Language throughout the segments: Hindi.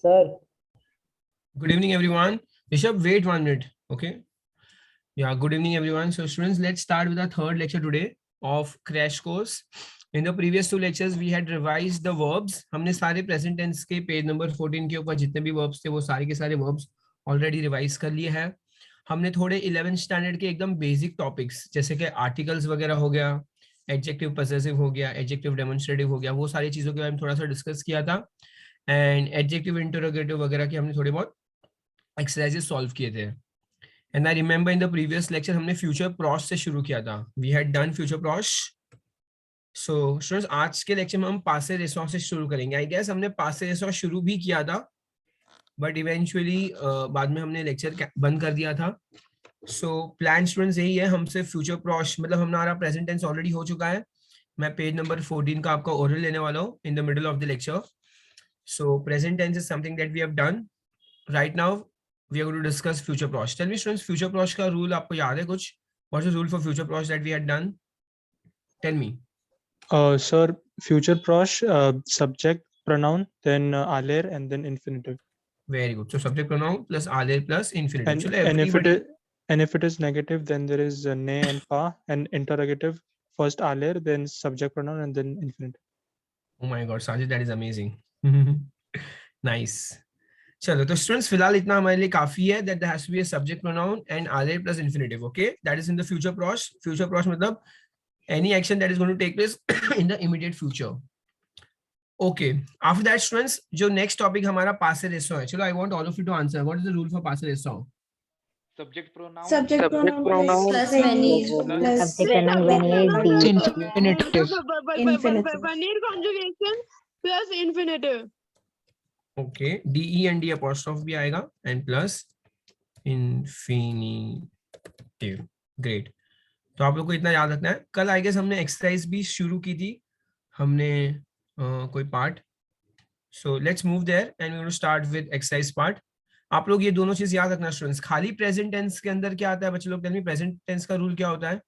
Sir. Good evening, everyone. Rishabh, wait 1 minute. Okay. Yeah, good evening, everyone. So, students, let's start with our third lecture today of Crash Course. In the previous 2 lectures, we had revised the verbs. हमने सारे present tense के पेज नंबर 14 के ऊपर जितने भी verbs थे वो सारे के सारे verbs already revise कर लिए हैं. हमने थोड़े 11th standard के एकदम basic topics जैसे कि articles वगैरह हो गया, adjective possessive हो गया, adjective demonstrative हो गया, वो सारी चीजों के बारे में थोड़ा सा डिस्कस किया था. एंड adjective interrogative वगैरह की हमने थोड़ी बहुत एक्सरसाइजेस सॉल्व किए थे. And I remember in the previous lecture हमने फ्यूचर प्रॉस से शुरू किया था. We had done future pros. So students, आज के लेक्चर में हम पासे रिसोर्स से शुरू करेंगे. आई गेस हमने पासे रिसोर्स शुरू भी किया था, बट इवेंचुअली बाद में हमने लेक्चर बंद कर दिया था. सो प्लान स्टूडेंट्स यही है, हमसे फ्यूचर प्रॉस मतलब हमारा प्रेजेंट टेंस ऑलरेडी हो चुका है. मैं पेज नंबर 14 का आपका ओरल लेने वाला हूँ in the middle of the lecture. So present tense is something that we have done. Right now, we are going to discuss future prosh. Tell me, students, future prosh का rule आपको याद है कुछ? What's the rule for future prosh that we had done? Tell me. Sir, future prosh, subject, pronoun, then aller, and then infinitive. Very good. So subject pronoun plus aller plus infinitive. And, Chalo, if it is negative, then there is ne and pa, and interrogative. First aller, then subject pronoun, and then infinitive. Oh my God, Sajid, that is amazing. Nice. चलो तो स्टूडेंट्स फिलहाल इतना हमारे लिए काफी है. That has to be a subject pronoun and आलर plus infinitive. Okay, that is in the future प्रॉश. फ्यूचर प्रॉश मतलब any action that is going to take place in the immediate future. Okay, after that students जो नेक्स्ट टॉपिक हमारा पासे रेसो है. चलो, I want all of you to answer. What is the rule for पासे रेसो? Subject pronoun plus when is infinitive. Vanir conjugation plus infinitive. Okay, DE and D apostrophe भी आएगा and plus infinitive. ग्रेट. तो आप लोग को इतना याद रखना है. कल आई गेस हमने एक्सरसाइज भी शुरू की थी. हमने कोई part. So let's move there and we will start with exercise part. आप लोग ये दोनों चीज याद रखना स्टूडेंट्स. खाली प्रेजेंट टेंस के अंदर क्या आता है बच्चे लोग? टेल मी, प्रेजेंट टेंस का रूल क्या होता है?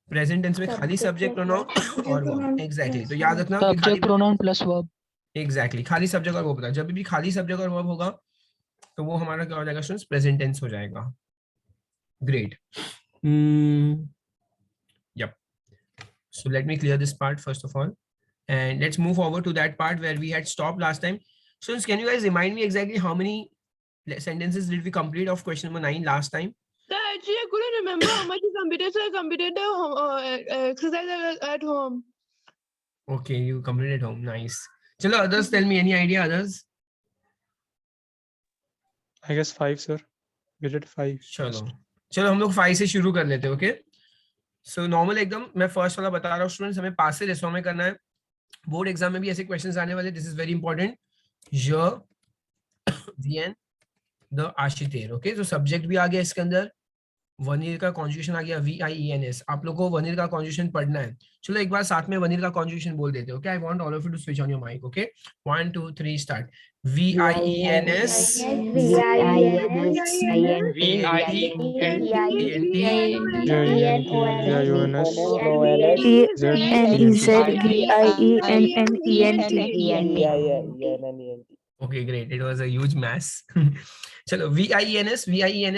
प्रेजेंट टेंस में खाली सब्जेक्ट प्रोनाउन और वर्ब. एग्जैक्टली. तो याद रखना Subject pronoun plus verb. Exactly खाली सब्जेक्ट और वर्ब होता है. जब भी खाली सब्जेक्ट और वर्ब होगा तो वो हमारा क्या हो जाएगा स्टूडेंट्स? प्रेजेंट टेंस हो जाएगा. Great. Yep. So let me clear this part first of all and let's move forward to that part where we had stopped last time. Students, can you guys remind me exactly how many sentences did we complete of question number 9 last time? So actually, I couldn't remember how much you completed, so I completed the exercise at home. Okay, you completed home. Nice. Chalo, others tell me, any idea, others? I guess 5, sir. We did 5. चलो हम लोग 5 से शुरू कर लेते हैं. ओके, सो नॉर्मल एकदम मैं फर्स्ट वाला बता रहा हूँ स्टूडेंट्स. हमें पास से रेसो में करना है. बोर्ड एग्जाम में भी ऐसे क्वेश्चंस आने वाले. This is very important. य वीएन द आशितेर. ओके, तो सब्जेक्ट भी आ गया इसके अंदर. वनीर का कॉन्जुगेशन आ गया VIENS. आप लोग को वनीर का कॉन्जुगेशन पढ़ना है. चलो एक बार साथ में वनीर का कॉन्जुगेशन बोल देते हो. Okay, I want all of you to switch on your mic. Okay, 1 2 3 start. VIENS Okay, great. It was a huge mass. Chalo, VIENS, VIENT,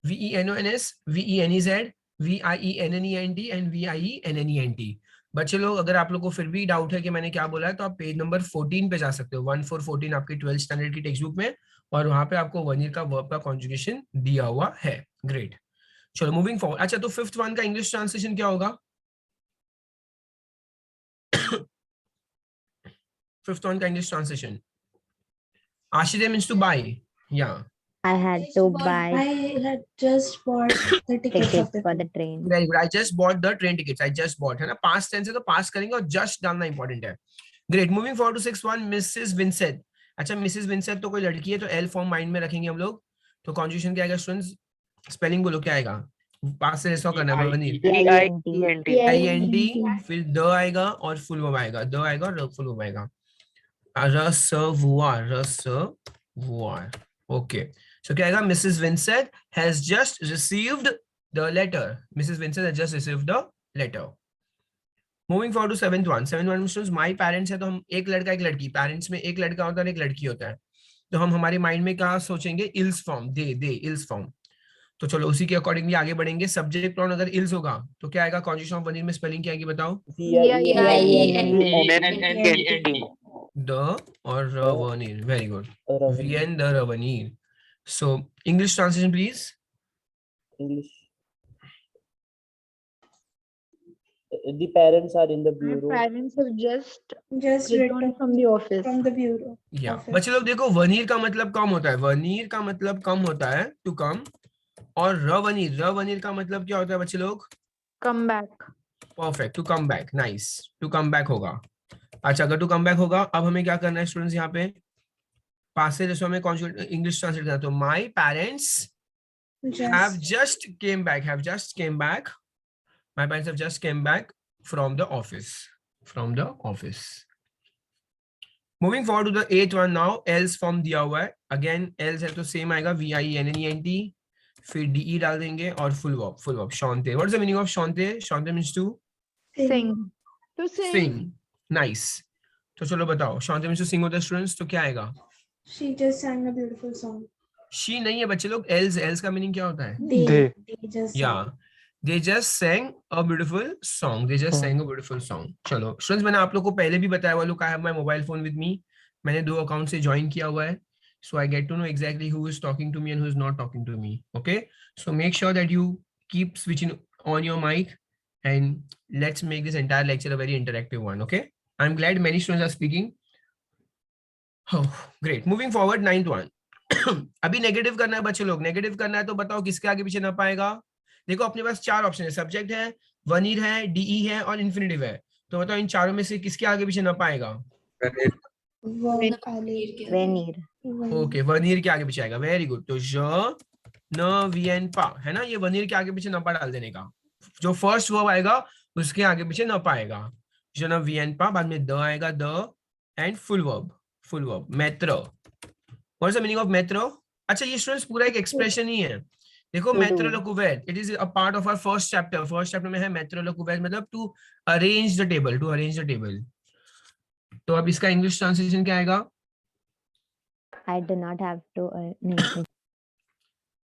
VENONS, VENEZ, VIENNENT and VIENNENT. बच्चे लोग, अगर आप लोग को फिर भी डाउट है कि मैंने क्या बोला है तो आप पेज नंबर 14 पे जा सकते हो. 1414 आपके 12th स्टैंडर्ड की टेक्स्ट बुक में, और वहां पे आपको वनीर का वर्ब का कॉन्जुगेशन दिया हुआ है. ग्रेट. चलो मूविंग फॉरवर्ड. अच्छा, तो 5th वन का इंग्लिश ट्रांसलेशन क्या होगा? 5th one English translation. Ashide means to buy. Yeah. I had just bought the tickets for the train. Very good. I just bought the train tickets. I just bought. है ना? Past tense है तो pass करेंगे और just डालना important है. Great. Moving forward to 6th one, Mrs. Vincent. अच्छा, Mrs. Vincent तो कोई लड़की है तो L फॉर्म माइंड में रखेंगे हम लोग. तो conjugation क्या आएगा स्टूडेंट्स? स्पेलिंग बोलो क्या आएगा? पास से रेसो करना है. INT, फिर द आएगा और फुल वर्ब आएगा. द आएगा और फुल वर्ब आएगा. Reservoir. Okay. So क्या आएगा? Mrs. Vincent has just received the letter. Mrs. Vincent has just received the letter. Moving forward to seventh one students, my parents है तो हम एक लड़का एक लड़की, पेरेंट्स में एक लड़का होता है और एक लड़की होता है, तो हम हमारे माइंड में क्या सोचेंगे, इल्स फॉर्म, दे इल्स फॉर्म। तो चलो उसी के अकॉर्डिंगली आगे बढ़ेंगे। सब्जेक्ट प्रोनाउन अगर इल्स होगा तो क्या आएगा, कॉन्जुगेशन ऑफ वनीर में स्पेलिंग क्या आएगी बताओ, द और रवनीर, वेरी गुड, वी एन द रवनीर। So English translation please. English. The parents are in the bureau. Parents have just Just returned returned from the office. from the bureau. या Office. बच्चे लोग देखो, वनीर का मतलब कम होता है, वनीर का मतलब कम होता है, टू कम, और रवनीर का मतलब क्या होता है बच्चे लोग, Come back. Perfect, to come back, nice, to come back होगा। अच्छा, अगर टू कम बैक होगा, अब हमें क्या करना है स्टूडेंट्स, यहाँ पे पास से जैसे हमें कॉन्जुगेट इंग्लिश ट्रांसलेट करना है, तो my parents have just came back, my parents have just came back from the office, moving forward to the eighth one now, else form दिया हुआ है, again else है तो same आएगा, VIENNENT, फिर DE डाल देंगे और full verb शांते। what is the meaning of शांते means to Sing. To sing, nice। तो चलो बताओ, शांते means to sing होता है स्टूडेंट्स, तो क्या आएगा, She just sang a beautiful song. she नहीं है बच्चे लोग, else का मीनिंग क्या होता है, They. just yeah, they just sang a beautiful song, चलो स्टूडेंट्स, मैंने आप लोग को पहले भी बताया हुआ, look I have my mobile phone with me, मैंने 2 अकाउंट से ज्वाइन किया हुआ है, so I get to know exactly who is talking to me and who is not talking to me, okay, so make sure that you keep switching on your mic and let's make this entire lecture a very interactive one, okay, I'm glad many students are speaking. Oh great, moving forward, ninth one अभी नेगेटिव करना है बच्चे लोग, नेगेटिव करना है तो बताओ किसके आगे पीछे ना पाएगा। देखो अपने पास 4 ऑप्शन है, सब्जेक्ट है, वनीर है, डीई है और इन्फिनेटिव है, तो बताओ इन चारों में से किसके आगे पीछे ना पाएगा, ओके, वनीर के आगे पीछे आएगा, वेरी गुड। तो ज न वी एन पा है ना, ये वनीर के आगे पीछे न पा डाल देने का, जो फर्स्ट वर्ब आएगा उसके आगे पीछे न पाएगा, ज न वी एन पा, बाद में द आएगा, the end full verb metro. What is the meaning of metro? अच्छा, ये स्टूडेंट्स पूरा एक एक्सप्रेशन ही है, देखो metro locuvet, it is a part of our first chapter में है metro locuvet, मतलब to arrange the table, तो अब इसका इंग्लिश ट्रांसलेशन क्या आएगा, I do not have to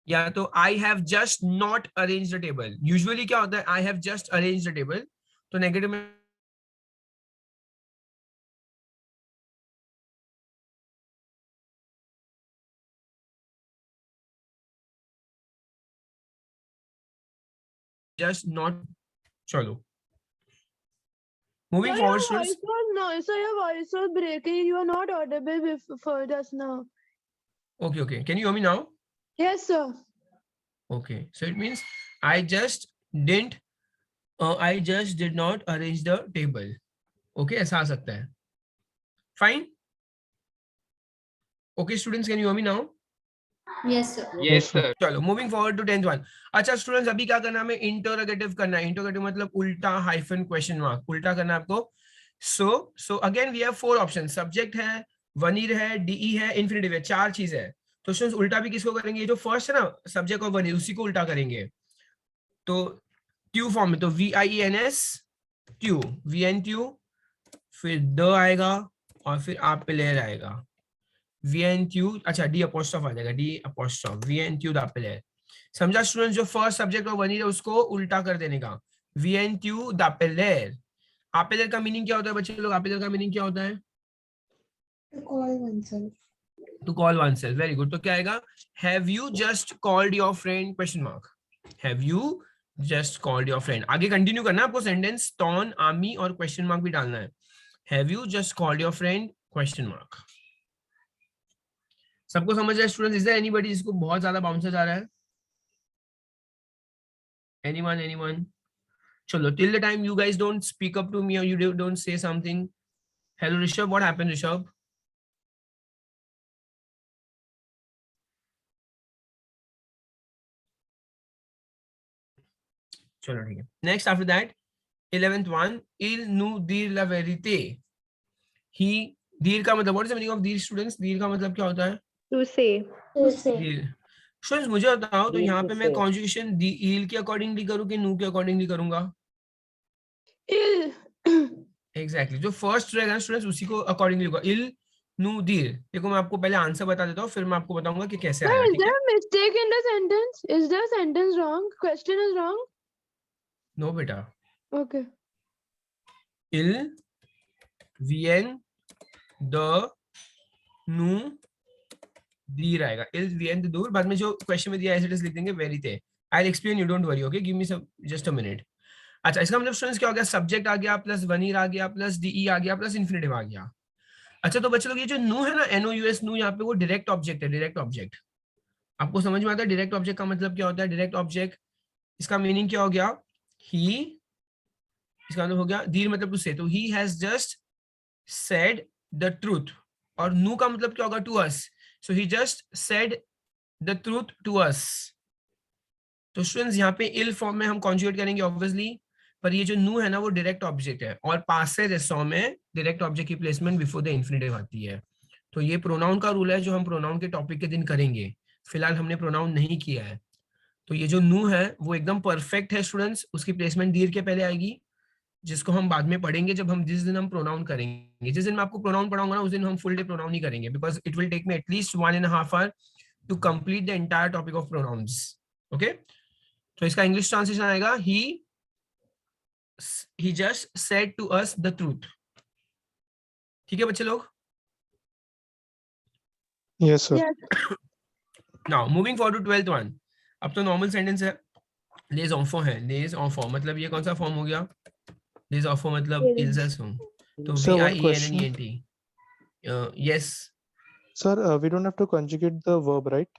या तो I have just not arranged the table, usually क्या होता है, I have just arranged the table, तो नेगेटिव में just not, chalo moving Sir, forward your students, voice was no, sir, your voice was breaking. You are not audible for just now. okay, can you hear me now? Yes, sir. Okay, so it means I just did not arrange the table, okay, ऐसा आ सकता है, fine, okay students, can you hear me now? Yes, sir. Yes, sir. चलो moving forward to 10th one. अच्छा स्टूडेंट्स, अभी क्या करना है, हमें इंटरोगेटिव करना है, इंटरोगेटिव मतलब उल्टा हाइफन क्वेश्चन मार्क, उल्टा करना है आपको। So again we have 4 option, subject है, वनीर है, डीई है, इन्फिनेटिव है, 4 चीज है, तो स्टूडेंट्स उल्टा भी किसको करेंगे, जो फर्स्ट है ना सब्जेक्ट और वनीर, उसी को उल्टा करेंगे, तो ट्यू फॉर्म में, तो VIENS ट्यू, VN ट्यू, फिर द आएगा और फिर आप पे लेयर आएगा, VN ट्यू, अच्छा D अपोस्ट्रोफ आ जाएगा, D अपोस्ट्रोफ, VN ट्यू द पे लेयर, समझा स्टूडेंट्स, जो फर्स्ट सब्जेक्ट और वनीर है उसको उल्टा कर देने का, VN ट्यू द पे लेयर। आपेलर का मीनिंग क्या होता है बच्चे लोग, आपेलर का मीनिंग क्या होता है, to call oneself. To call oneself, very good, तो क्या आएगा, have you just called your friend, question mark, have you just called your friend, आगे कंटिन्यू करना है आपको सेंटेंस, टॉन आर्मी और क्वेश्चन मार्क भी डालना है, have you just called your friend, question mark. सबको समझ रहा है स्टूडेंट्स, इज देयर एनीबॉडी जिसको बहुत ज्यादा बाउंसर आ रहा है, anyone, चलो, till the time you guys don't speak up to me or you don't say something, hello Rishabh, what happened Rishabh? चलो ठीक है, next after that 11th one, il nu dir la verite, he, dir का मतलब, what is the meaning of dir students, dir का मतलब क्या होता है, To say. To say. Students मुझे बताओ, तो Dir यहाँ to पे मैं say. कॉन्जुगेशन दी इल के अकॉर्डिंगली करूँ कि नू के अकॉर्डिंगली करूंगा, Ill. एग्जैक्टली जो फर्स्ट रहेगा स्टूडेंट्स उसी को अकॉर्डिंगली होगा। इल नु दीर। देखो मैं आपको पहले आंसर बता देता हूँ, फिर मैं आपको बताऊंगा कि कैसे Sir, आएगा, is ठीक है? there a mistake in the sentence? Is the sentence wrong? Question is wrong? No बेटा, Okay. इल वियन द नु दीर आएगा। इल वियन द दूर, बाद में जो क्वेश्चन में दिया है लिख देंगे वेरी थे। I explain, you don't worry, okay, give me some just a minute. अच्छा, इसका मतलब स्टूडेंट्स क्या हो गया? सब्जेक्ट आ गया प्लस वनीर आ गया प्लस डीई आ गया प्लस इन्फिनेटिव आ गया। अच्छा तो बच्चे लोग ये जो नु है ना, NOUS नु, यहाँ पे वो डायरेक्ट ऑब्जेक्ट है। डायरेक्ट ऑब्जेक्ट आपको समझ में आता है? डायरेक्ट ऑब्जेक्ट का मतलब क्या होता है? डायरेक्ट ऑब्जेक्ट इसका मीनिंग क्या हो गया? ही, इसका मतलब हो गया दीर मतलब टू से, तो he has just said the truth. और नु का मतलब क्या होगा? To us, so he just said the truth to us. तो स्टूडेंट्स यहाँ पे इल फॉर्म में हम कॉन्जुगेट करेंगे ऑब्वियसली, पर ये जो नु है ना वो डायरेक्ट ऑब्जेक्ट है, और पासेज रेसो में डायरेक्ट ऑब्जेक्ट की प्लेसमेंट बिफोर द इन्फिनेटिव आती है। तो ये प्रोनाउन का रूल है जो हम प्रोनाउन के टॉपिक के दिन करेंगे। फिलहाल हमने प्रोनाउन नहीं किया है। तो ये जो नु है वो एकदम परफेक्ट है स्टूडेंट्स, उसकी प्लेसमेंट दीर के पहले आएगी, जिसको हम बाद में पढ़ेंगे जब हम जिस दिन हम प्रोनाउन करेंगे। जिस दिन मैं आपको प्रोनाउन पढ़ाऊंगा ना उस दिन हम फुल डे प्रोनाउन नहीं करेंगे, because it will take me at least 1.5 hour to complete the entire topic of pronouns. Okay, तो इसका इंग्लिश ट्रांसलेशन आएगा he just said to us the truth. ठीक है बच्चे लोग? Yes, sir. Yes. Now moving forward to 12th one. अब तो नॉर्मल सेंटेंस है, लेज ऑफो है। लेज ऑफो मतलब ये कौन सा फॉर्म हो गया? लेज ऑफो मतलब इल्जस हूं, तो Sir, one VIENNENT। yes Sir, we don't have to conjugate the verb, right?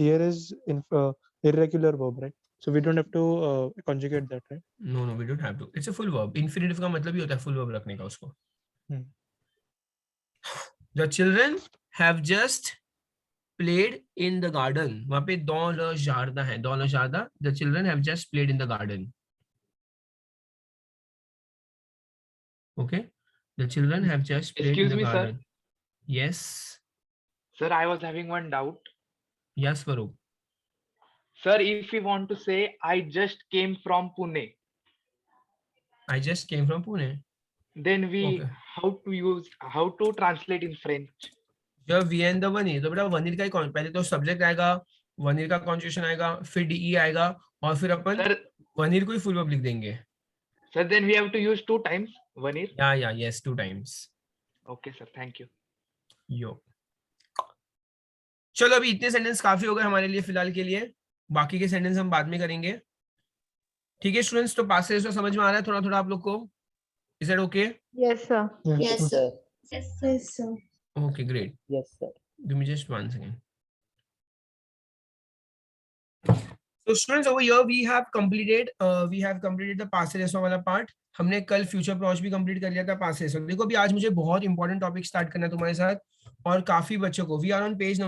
There is irregular verb, right? So we don't have to conjugate that, right? no we don't have to, it's a full verb। infinitive का मतलब ही होता है full verb रखने का उसको। The children have just played in the garden। वहां पे dans le jardin है, dans le jardin। The children have just played in the garden। okay, the children have just played Excuse in the me, sir. garden। yes Sir, I was having one doubt. yes Farouk। Sir, if we want to say I just came from Pune, I just came from Pune। then we Okay. how to translate in French? जब वी एन द वनीर, तो बेटा वनीर का ही पहले तो सब्जेक्ट आएगा, वनीर का कॉन्जुगेशन आएगा, फिर डीई आएगा, और फिर अपन Sir, वनीर को ही फुल वर्ब लिख देंगे। sir, then we have to use 2 times Vanir. या yes 2 times। Okay, sir. Thank you. यो चलो अभी इतने सेंटेंस काफी हो गए हमारे लिए फिलहाल के लिए, बाकी के सेंटेंस हम बाद में करेंगे। ठीक है स्टूडेंट्स, तो पास से समझ में आ रहा है थोड़ा थोड़ा आप लोग को? Is that okay? Yes, sir. Yes, sir, Yes, sir. Okay great, yes sir। Give me just 1 second। So students over here we have completed the past tense वाला part। हमने कल फ्यूचर प्रोज भी कंप्लीट कर लिया था पास से। देखो अभी आज मुझे बहुत इंपॉर्टेंट टॉपिक स्टार्ट करना है तुम्हारे साथ, और काफी बच्चों को। We are on page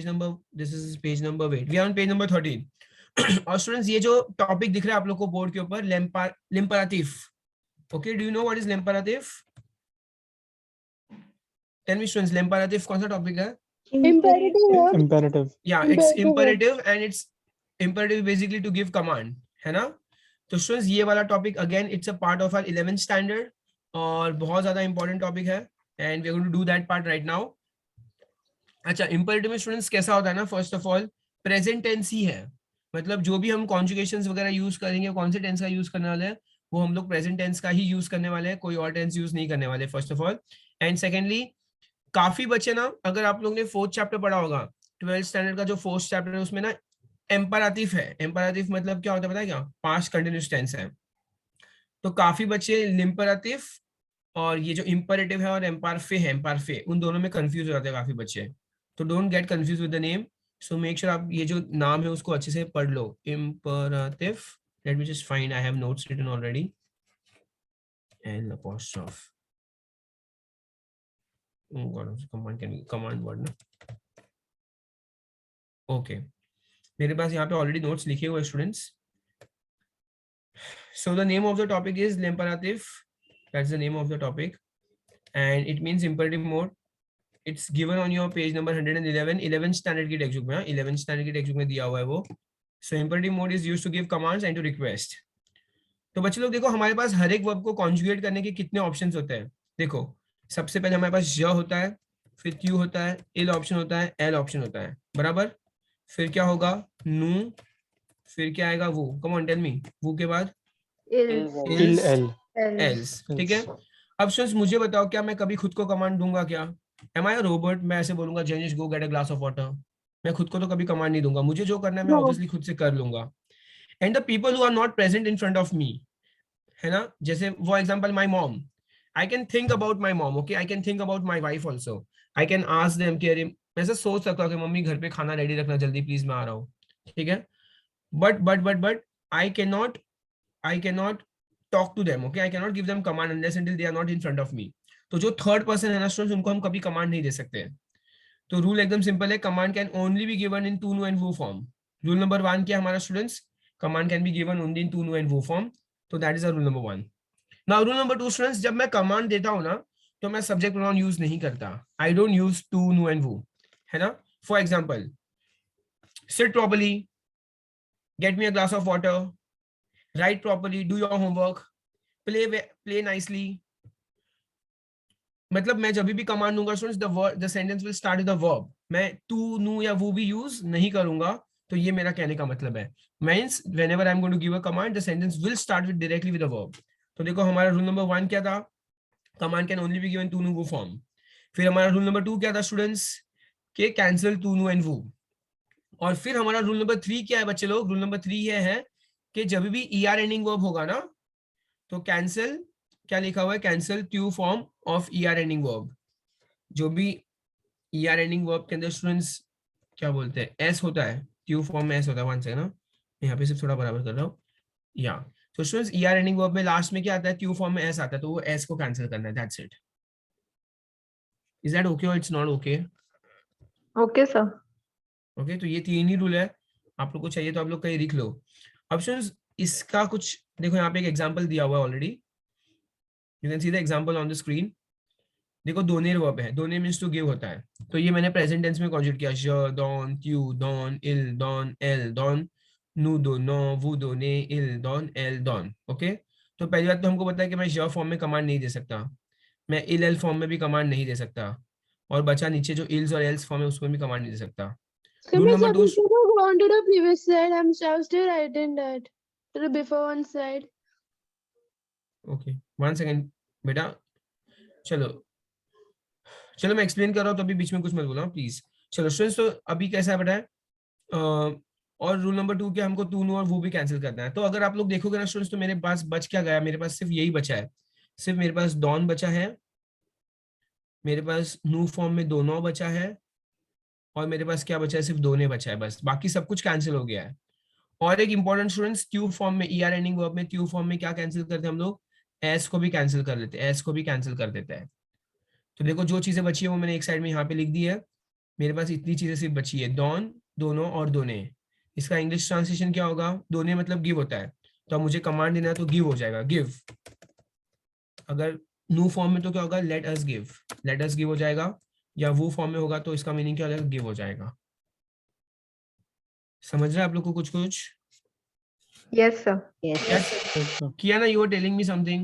number this is page number wait, we are on page number 13। और स्टूडेंट्स ये जो टॉपिक दिख रहा है आप लोग को बोर्ड के ऊपर, लिम्पराटिव। Okay, do you know what is लिम्पराटिव? टेल मी स्टूडेंट्स, लिम्पराटिव कौन सा टॉपिक है? Imperative verb. Imperative. Yeah, it's Imperative imperative, and it's imperative basically to give command, है ना? तो स्टूडेंट्स ये वाला topic again it's a part of our 11th standard, और बहुत ज्यादा इंपॉर्टेंट टॉपिक है, and we are going to do that part right now. अच्छा, इंपरेटिव में स्टूडेंट्स कैसा होता है ना, first of all present tense ही है, मतलब जो भी हम कॉन्जुगेशंस वगैरह यूज करेंगे, कौन से टेंस का यूज करने वाले हैं, वो हम लोग प्रेजेंट टेंस का ही यूज करने वाले हैं, कोई और टेंस यूज नहीं करने वाले first of all. And secondly काफी बच्चे ना, अगर आप लोग ने 4th चैप्टर पढ़ा होगा 12th स्टैंडर्ड का, जो 4th चैप्टर है उसमें ना एम्पराटिव है। एम्पराटिव मतलब क्या होता है पता है क्या? पास्ट कंटिन्यूअस टेंस है। तो काफी बच्चे लिम्पराटिव और ये जो इम्परेटिव है और एम्पारफे उन दोनों में कंफ्यूज हो जाते हैं काफी बच्चे। तो don't get confuse with the name, so make sure आप ये जो नाम है उसको अच्छे से पढ़ लो। Imperative, let me just find, I have notes written already, and apostrophe, oh god, command can be command word ना। ओके, मेरे पास यहाँ पे ऑलरेडी नोट्स लिखे हुए students. So the name of the topic is लिम्पराटिव, that's the name of the topic, and it means imperative mode. It's given on your page number 111, 11th standard की टेक्स्ट बुक में, 11th स्टैंडर्ड की टेक्स्ट बुक में दिया हुआ है वो। So imperative mode is used to give commands and to request. तो बच्चे लोग देखो हमारे पास हर एक वर्ब को कॉन्जुगेट करने के कितने ऑप्शंस होते हैं। देखो सबसे पहले हमारे पास ज होता है, फिर क्यू होता है, इल ऑप्शन होता है, एल ऑप्शन होता है, बराबर। फिर क्या होगा, नू, फिर क्या आएगा, वो। कम ऑन टेल मी, वो के बाद Is. इल एल एल्स, ठीक है। अब स्टूडेंट्स मुझे बताओ, क्या मैं कभी खुद को कमांड दूंगा क्या? Am I a robot? मैं ऐसे बोलूंगा Jenish go get a glass of water? मैं खुद को तो कभी कमांड नहीं दूंगा, मुझे जो करना है मैं No. ऑब्वियसली खुद से कर लूंगा। And the people who are not present in front of me, है ना, जैसे for example my mom, I can think about my mom, okay, I can think about my wife also, I can ask them कि अरे, मैं ऐसा सोच सकता हूँ कि मम्मी घर पे खाना रेडी रखना जल्दी प्लीज, मैं आ रहा हूँ, ठीक है। But I can not talk to them, okay, I cannot give them command unless until they are not in front of me. तो जो थर्ड पर्सन है ना स्टूडेंट्स, उनको हम कभी कमांड नहीं दे सकते हैं। तो रूल एकदम सिंपल है, command can only be given in टू नो एंड वो फॉर्म। रूल नंबर 1 क्या हमारा students, command can be given only in टू नो एंड वो फॉर्म। तो that is rule number 1। Now rule number 2 students, जब मैं कमांड देता हूँ ना तो मैं सब्जेक्ट प्रोनाउन यूज नहीं करता, आई डोंट यूज टू नो एंड वो, है ना। For example, sit properly, get me a glass of water, write properly, do your homework, play nicely. मतलब मैं जब भी कमांड दूंगा students, the sentence will start with the verb. मैं टू, नु या वो भी यूज नहीं करूंगा। तो ये मेरा कहने का मतलब है, means whenever I am going to give a command the sentence will start with directly with the verb. तो देखो हमारा रूल नंबर 1 क्या था, command can only be given टू, नु, वो फॉर्म। फिर हमारा रूल नंबर 2 क्या था स्टूडेंट्स, के कैंसिल टू, नु एंड वो। और फिर हमारा रूल नंबर 3 क्या है बच्चे लोग, रूल नंबर 3 ये है कि जब भी ईआर एंडिंग वर्ब होगा ना, तो कैंसिल, क्या लिखा हुआ है, कैंसिल ट्यू form of ER ending verb. जो भी ईआर एंडिंग वर्ब के अंदर स्टूडेंट्स क्या बोलते हैं, एस होता है, ट्यू फॉर्म में एस होता है। 1 सेकंड ना, यहाँ पे सिर्फ थोड़ा बराबर कर रहा हूँ, या तो स्टूडेंट्स ईआर एंडिंग वर्ब में लास्ट में क्या आता है, ट्यू फॉर्म में एस आता है, तो वो एस को कैंसिल करना है, that's it. Is that okay और it's not okay? Okay, sir. Okay, तो ये 3 ही रूल है, आप लोग को चाहिए तो आप लोग कहीं लिख लो। अब स्टूडेंट्स इसका कुछ देखो, यहाँ पे एक एग्जांपल दिया हुआ है already, you can see the example on the screen. देखो दोने वर्ब है, दोने मींस टू गिव होता है, तो ये मैंने प्रेजेंट टेंस में कॉन्जुगेट किया, श डॉन, ट्यू डॉन, इल डॉन, एल डॉन, नु दो नो, वू दो ने, इल डॉन, एल डॉन, ओके। तो पहली बात तो हमको पता है कि मैं श फॉर्म में कमांड नहीं दे सकता, मैं इल एल फॉर्म में भी कमांड नहीं दे सकता, और बचा नीचे जो इल्स और एल्स फॉर्म है उसमें भी कमांड नहीं दे सकता। Can Rule we number 2 go on to the previous slide? I'm still writing that. To the before one slide. Okay 1 second बेटा, चलो मैं एक्सप्लेन कर रहा हूँ तो अभी बीच में कुछ मत बोलना प्लीज। चलो स्टूडेंट्स, तो अभी कैसा है बेटा, और रूल नंबर 2 क्या, हमको टू, नो और वो भी कैंसिल करना है। तो अगर आप लोग देखोगे ना स्टूडेंट्स, तो मेरे पास बच क्या गया, मेरे पास सिर्फ यही बचा है, सिर्फ मेरे पास डॉन बचा है, मेरे पास न्यू फॉर्म में दोनों बचा है, और मेरे पास क्या बचा है, सिर्फ दोने बचा है बस, बाकी सब कुछ कैंसिल हो गया है। और एक इंपॉर्टेंट स्टूडेंट्स, ट्यू फॉर्म में, ईआर एंडिंग वर्ब में ट्यू फॉर्म में क्या कैंसिल करते हैं हम लोग, एस को भी कैंसिल कर लेते हैं, एस को भी कैंसिल कर देते हैं। तो देखो जो चीजें बची है वो मैंने एक साइड में यहाँ पे लिख दी है, मेरे पास इतनी चीजें सिर्फ बची है, डॉन, दोनों और दोने। इसका इंग्लिश ट्रांसलेशन क्या होगा, दोने मतलब गिव होता है, तो अब मुझे कमांड देना है तो गिव हो जाएगा, गिव। अगर न्यू फॉर्म में तो क्या होगा, लेट अस गिव हो जाएगा, या वो फॉर्म में होगा तो इसका मीनिंग क्या हो जाएगा, गिव हो जाएगा। समझ रहे हैं आप लोग को कुछ कुछ? Yes, sir. Yes. Kiana, you were telling me something.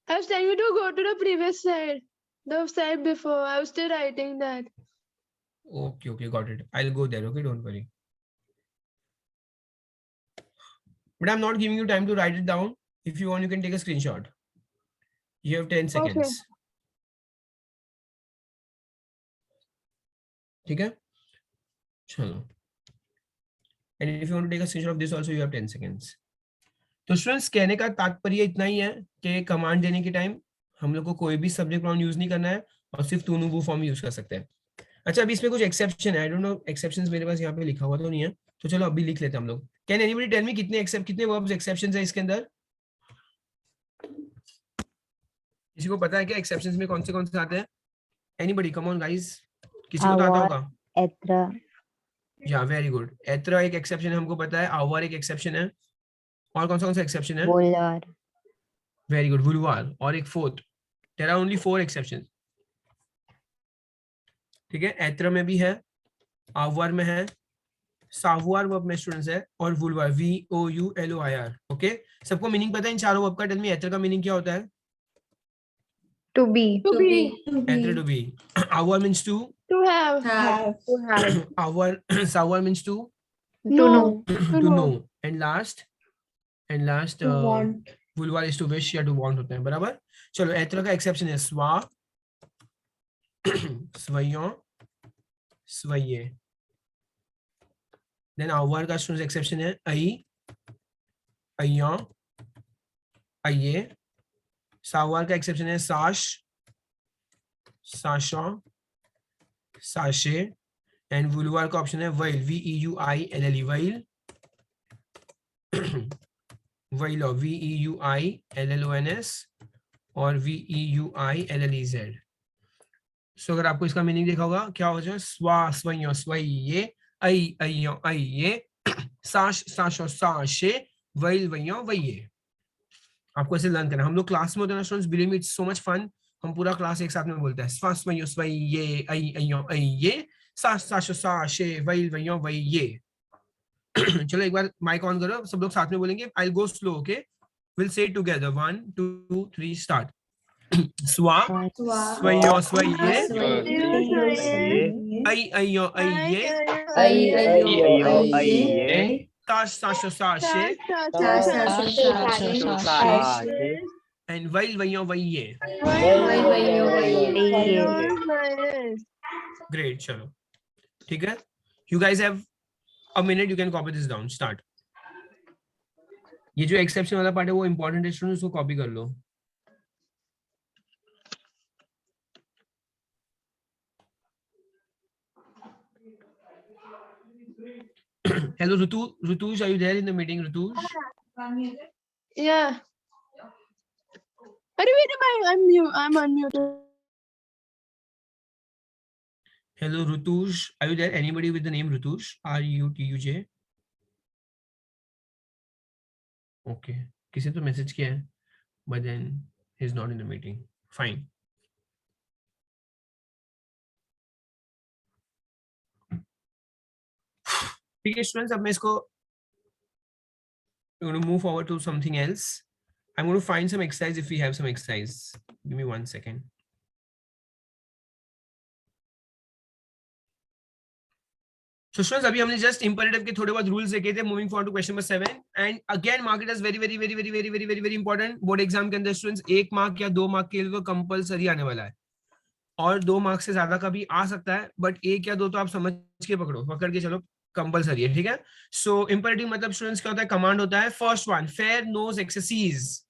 I was telling you to go to the previous slide. The slide before. I was still writing that. Okay, got it. I'll go there, okay, don't worry. But I'm not giving you time to write it down. If you want, you can take a screenshot. You have 10 seconds. ठीक है, चलो। And if you want to take a screenshot of this also, you have 10 seconds. तो स्टूडेंट्स कहने का तात्पर्य इतना ही है कि कमांड देने के टाइम हम लोग को कोई भी सब्जेक्ट प्रोनाउन यूज नहीं करना है, और सिर्फ टू, नु, वो फॉर्म यूज कर सकते हैं। अच्छा, अभी इसमें कुछ एक्सेप्शन है, आई डोंट नो एक्सेप्शंस मेरे पास यहाँ पे लिखा हुआ तो नहीं है, तो चलो अभी लिख लेते हैं हम लोग। कैन एनीबॉडी टेल मी कितने वर्ब्स एक्सेप्शंस है इसके अंदर? किसी को पता है क्या एक्सेप्शंस में कौन से आते हैं? एनीबॉडी, कम ऑन गाइस, किसी को तो आता होगा। एत्रा, या वेरी गुड, एत्रा एक एक्सेप्शन है, हमको पता है। आवर एक एक्सेप्शन है, और कौन सा एक्सेप्शन है? वोलर, वेरी गुड, वुलवार, और एक fourth. There are only 4 exceptions, ठीक है। एत्रा में भी है, आवर में है, सावुआर वर्ब में स्टूडेंट्स है, और वुलवार, VOULOIR, ओके सबको मीनिंग पता है इन चारों वर्ब का? टेल मी एत्र का मीनिंग क्या होता है? To be. To be. एत्र to be. Our means to. To have. To have. Our sour means to. To know. To know. And last want. vulva is to wish या to want होते हैं, बराबर. चलो एत्र का एक्सेप्शन है स्वा, स्वयों, स्वये. देन आवर का स्टूडेंट एक्सेप्शन है आई, अयों, अये. सावर का एक्सेप्शन है साश, साशों, साशे. एंड वुलवार का ऑप्शन है वाइल, VEUILLE, वाइल. वाइल और VEUILLONS और VEUILLEZ. सो अगर आपको इसका मीनिंग देखा होगा क्या हो जाए? स्वा, स्वयों, स्वये, आई, अयों, अये, साश, साशों, साशे, वाइल, वयों, वये. आपको ऐसे लर्न करना. हम लोग क्लास में होते हैं ना students, believe me it's so much fun. हम पूरा क्लास एक साथ में बोलते हैं. स्वा, स्वयों, स्वये, आई, अयों, अये, साश, साशों, साशे, वाइल, वयों, वये. चलो एक बार माइक ऑन करो, सब लोग साथ में बोलेंगे. I will go slow, okay? Will say it together. 1 2 3 start. स्वा, स्वयों, स्वये, आई, अयों, अये, साश, साशों, साशे, एंड वाइल, वयों, वये. ग्रेट. चलो ठीक है. You guys have a minute, you can copy this down. Start. ये जो एक्सेप्शन वाला पार्ट है वो इंपॉर्टेंट है स्टूडेंट्स, उसको कॉपी कर लो. Hello Rutuj, are you there in the meeting? Rutuj? Yeah. Wait, I'm unmuted. Hello Rutuj, are you there? Anybody with the name Rutuj? RUTUJ? Okay. किसी तो मैसेज किया है, but then he's not in the meeting. Fine. ठीक है स्टूडेंट्स, अब मैं इसको I'm going to move forward to something else. I'm going to find some exercise if we have some exercise. Give me 1 second. So students, अभी हमने just imperative के थोड़े बहुत rules देखे थे. Moving forward to question number 7, and again mark it as very important. Board exam के अंदर स्टूडेंट्स 1 मार्क या 2 मार्क के लिए तो कंपलसरी आने वाला है, और 2 मार्क से ज्यादा का भी आ सकता है, बट 1 या 2 तो आप समझ के पकड़ के चलो, कंपलसरी है. ठीक है. सो इंपरेटिव मतलब स्टूडेंट्स क्या होता है? कमांड होता है. फर्स्ट वन, फेयर नोज एक्सरसाइज.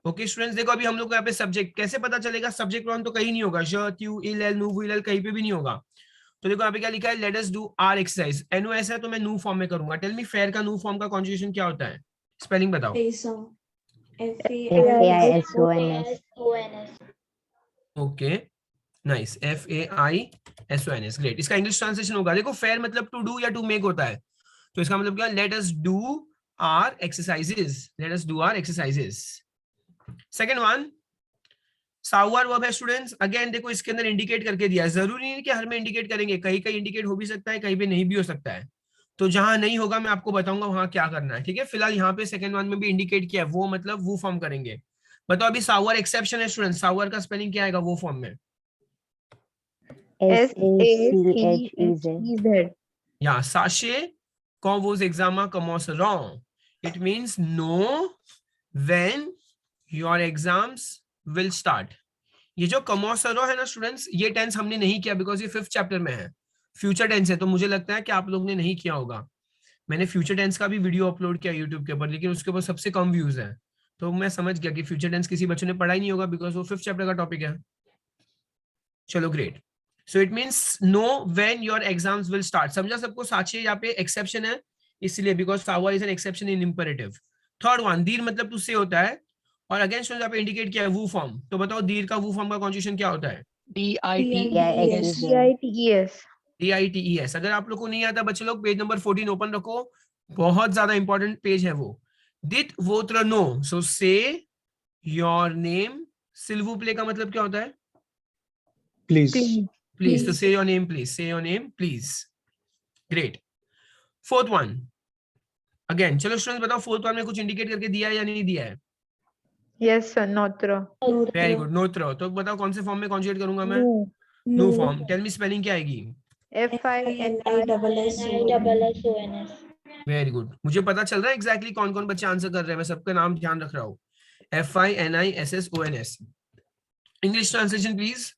ओके स्टूडेंट्स, देखो अभी हम लोग को यहाँ पे सब्जेक्ट कैसे पता चलेगा? सब्जेक्ट प्रोनाउन तो कहीं नहीं होगा, श, त्यू, इल, एल, नु, विल, कहीं पे भी नहीं होगा. तो देखो यहाँ पे क्या लिखा है? Let us do our exercise. NOS है तो मैं नु फॉर्म में करूंगा. टेल मी फेयर का नु फॉर्म का कॉन्जुगेशन क्या होता है? स्पेलिंग बताओ. FAISONS. Okay nice. FAISONS. Great. इसका इंग्लिश ट्रांसलेशन होगा, देखो फेयर मतलब टू डू या टू मेक होता है, तो इसका मतलब क्या? Let us do our exercises. Let us do our exercises. Second one, साउवर वर्ब है स्टूडेंट्स. अगेन देखो इसके अंदर इंडिकेट करके दिया है, जरूरी नहीं कि हर में इंडिकेट करेंगे, कहीं कहीं इंडिकेट हो भी सकता है, कहीं पे नहीं भी हो सकता है. तो जहां नहीं होगा मैं आपको बताऊंगा वहां क्या करना है. ठीक है. फिलहाल यहाँ पे सेकंड वन में भी इंडिकेट किया है, वो मतलब वो फॉर्म करेंगे. बताओ अभी साउवर एक्सेप्शन है स्टूडेंट्स, साउवर का स्पेलिंग क्या आएगा वो फॉर्म में? SACHEZ. Yeah, sachet quand vos examens commenceront. It means know when your exams will start. ये जो commenceront है ना स्टूडेंट्स, ये टेंस हमने नहीं किया बिकॉज ये 5th चैप्टर में है, फ्यूचर टेंस है. तो मुझे लगता है कि आप लोग ने नहीं किया होगा. मैंने फ्यूचर टेंस का भी वीडियो अपलोड किया यूट्यूब के ऊपर, लेकिन उसके ऊपर सबसे कम व्यूज है. तो मैं समझ गया कि फ्यूचर टेंस किसी बच्चों ने पढ़ा ही नहीं होगा बिकॉज वो 5th चैप्टर का टॉपिक है. चलो great. So it means know when your exams will start. समझा सबको? साचे यहाँ पे एक्सेप्शन है इसलिए, because सावर is an exception in imperative. Third one, दीर मतलब टू से होता है, और अगेन स्टूडेंट्स यहाँ पे इंडिकेट किया है वो फॉर्म. तो बताओ दीर का वो फॉर्म का कॉन्जुगेशन क्या होता है? DITES. अगर आप लोग को नहीं आता बच्चे लोग, पेज नंबर 14 ओपन रखो, बहुत ज्यादा इंपॉर्टेंट पेज है वो. दिट वोत्र नो. सो से योर नेम. सिल्वू प्ले का मतलब क्या होता है? Please. Please. So say your name, please. Say your name, please. Great. Fourth one. Again चलो स्टूडेंट्स बताओ फोर्थ वन में कुछ इंडिकेट करके दिया है या नहीं दिया है? Yes, sir. Notra. Very good, नोत्र। तो बताओ कौन से फॉर्म में कॉन्जुगेट करूंगा मैं? No. नो फॉर्म। टेल मी स्पेलिंग क्या आएगी? FINISSONS. वेरी गुड, मुझे पता चल रहा है एग्जैक्टली कौन कौन बच्चे आंसर कर रहे हैं, मैं सबका नाम ध्यान रख रहा हूँ। FINISSONS। English translation please.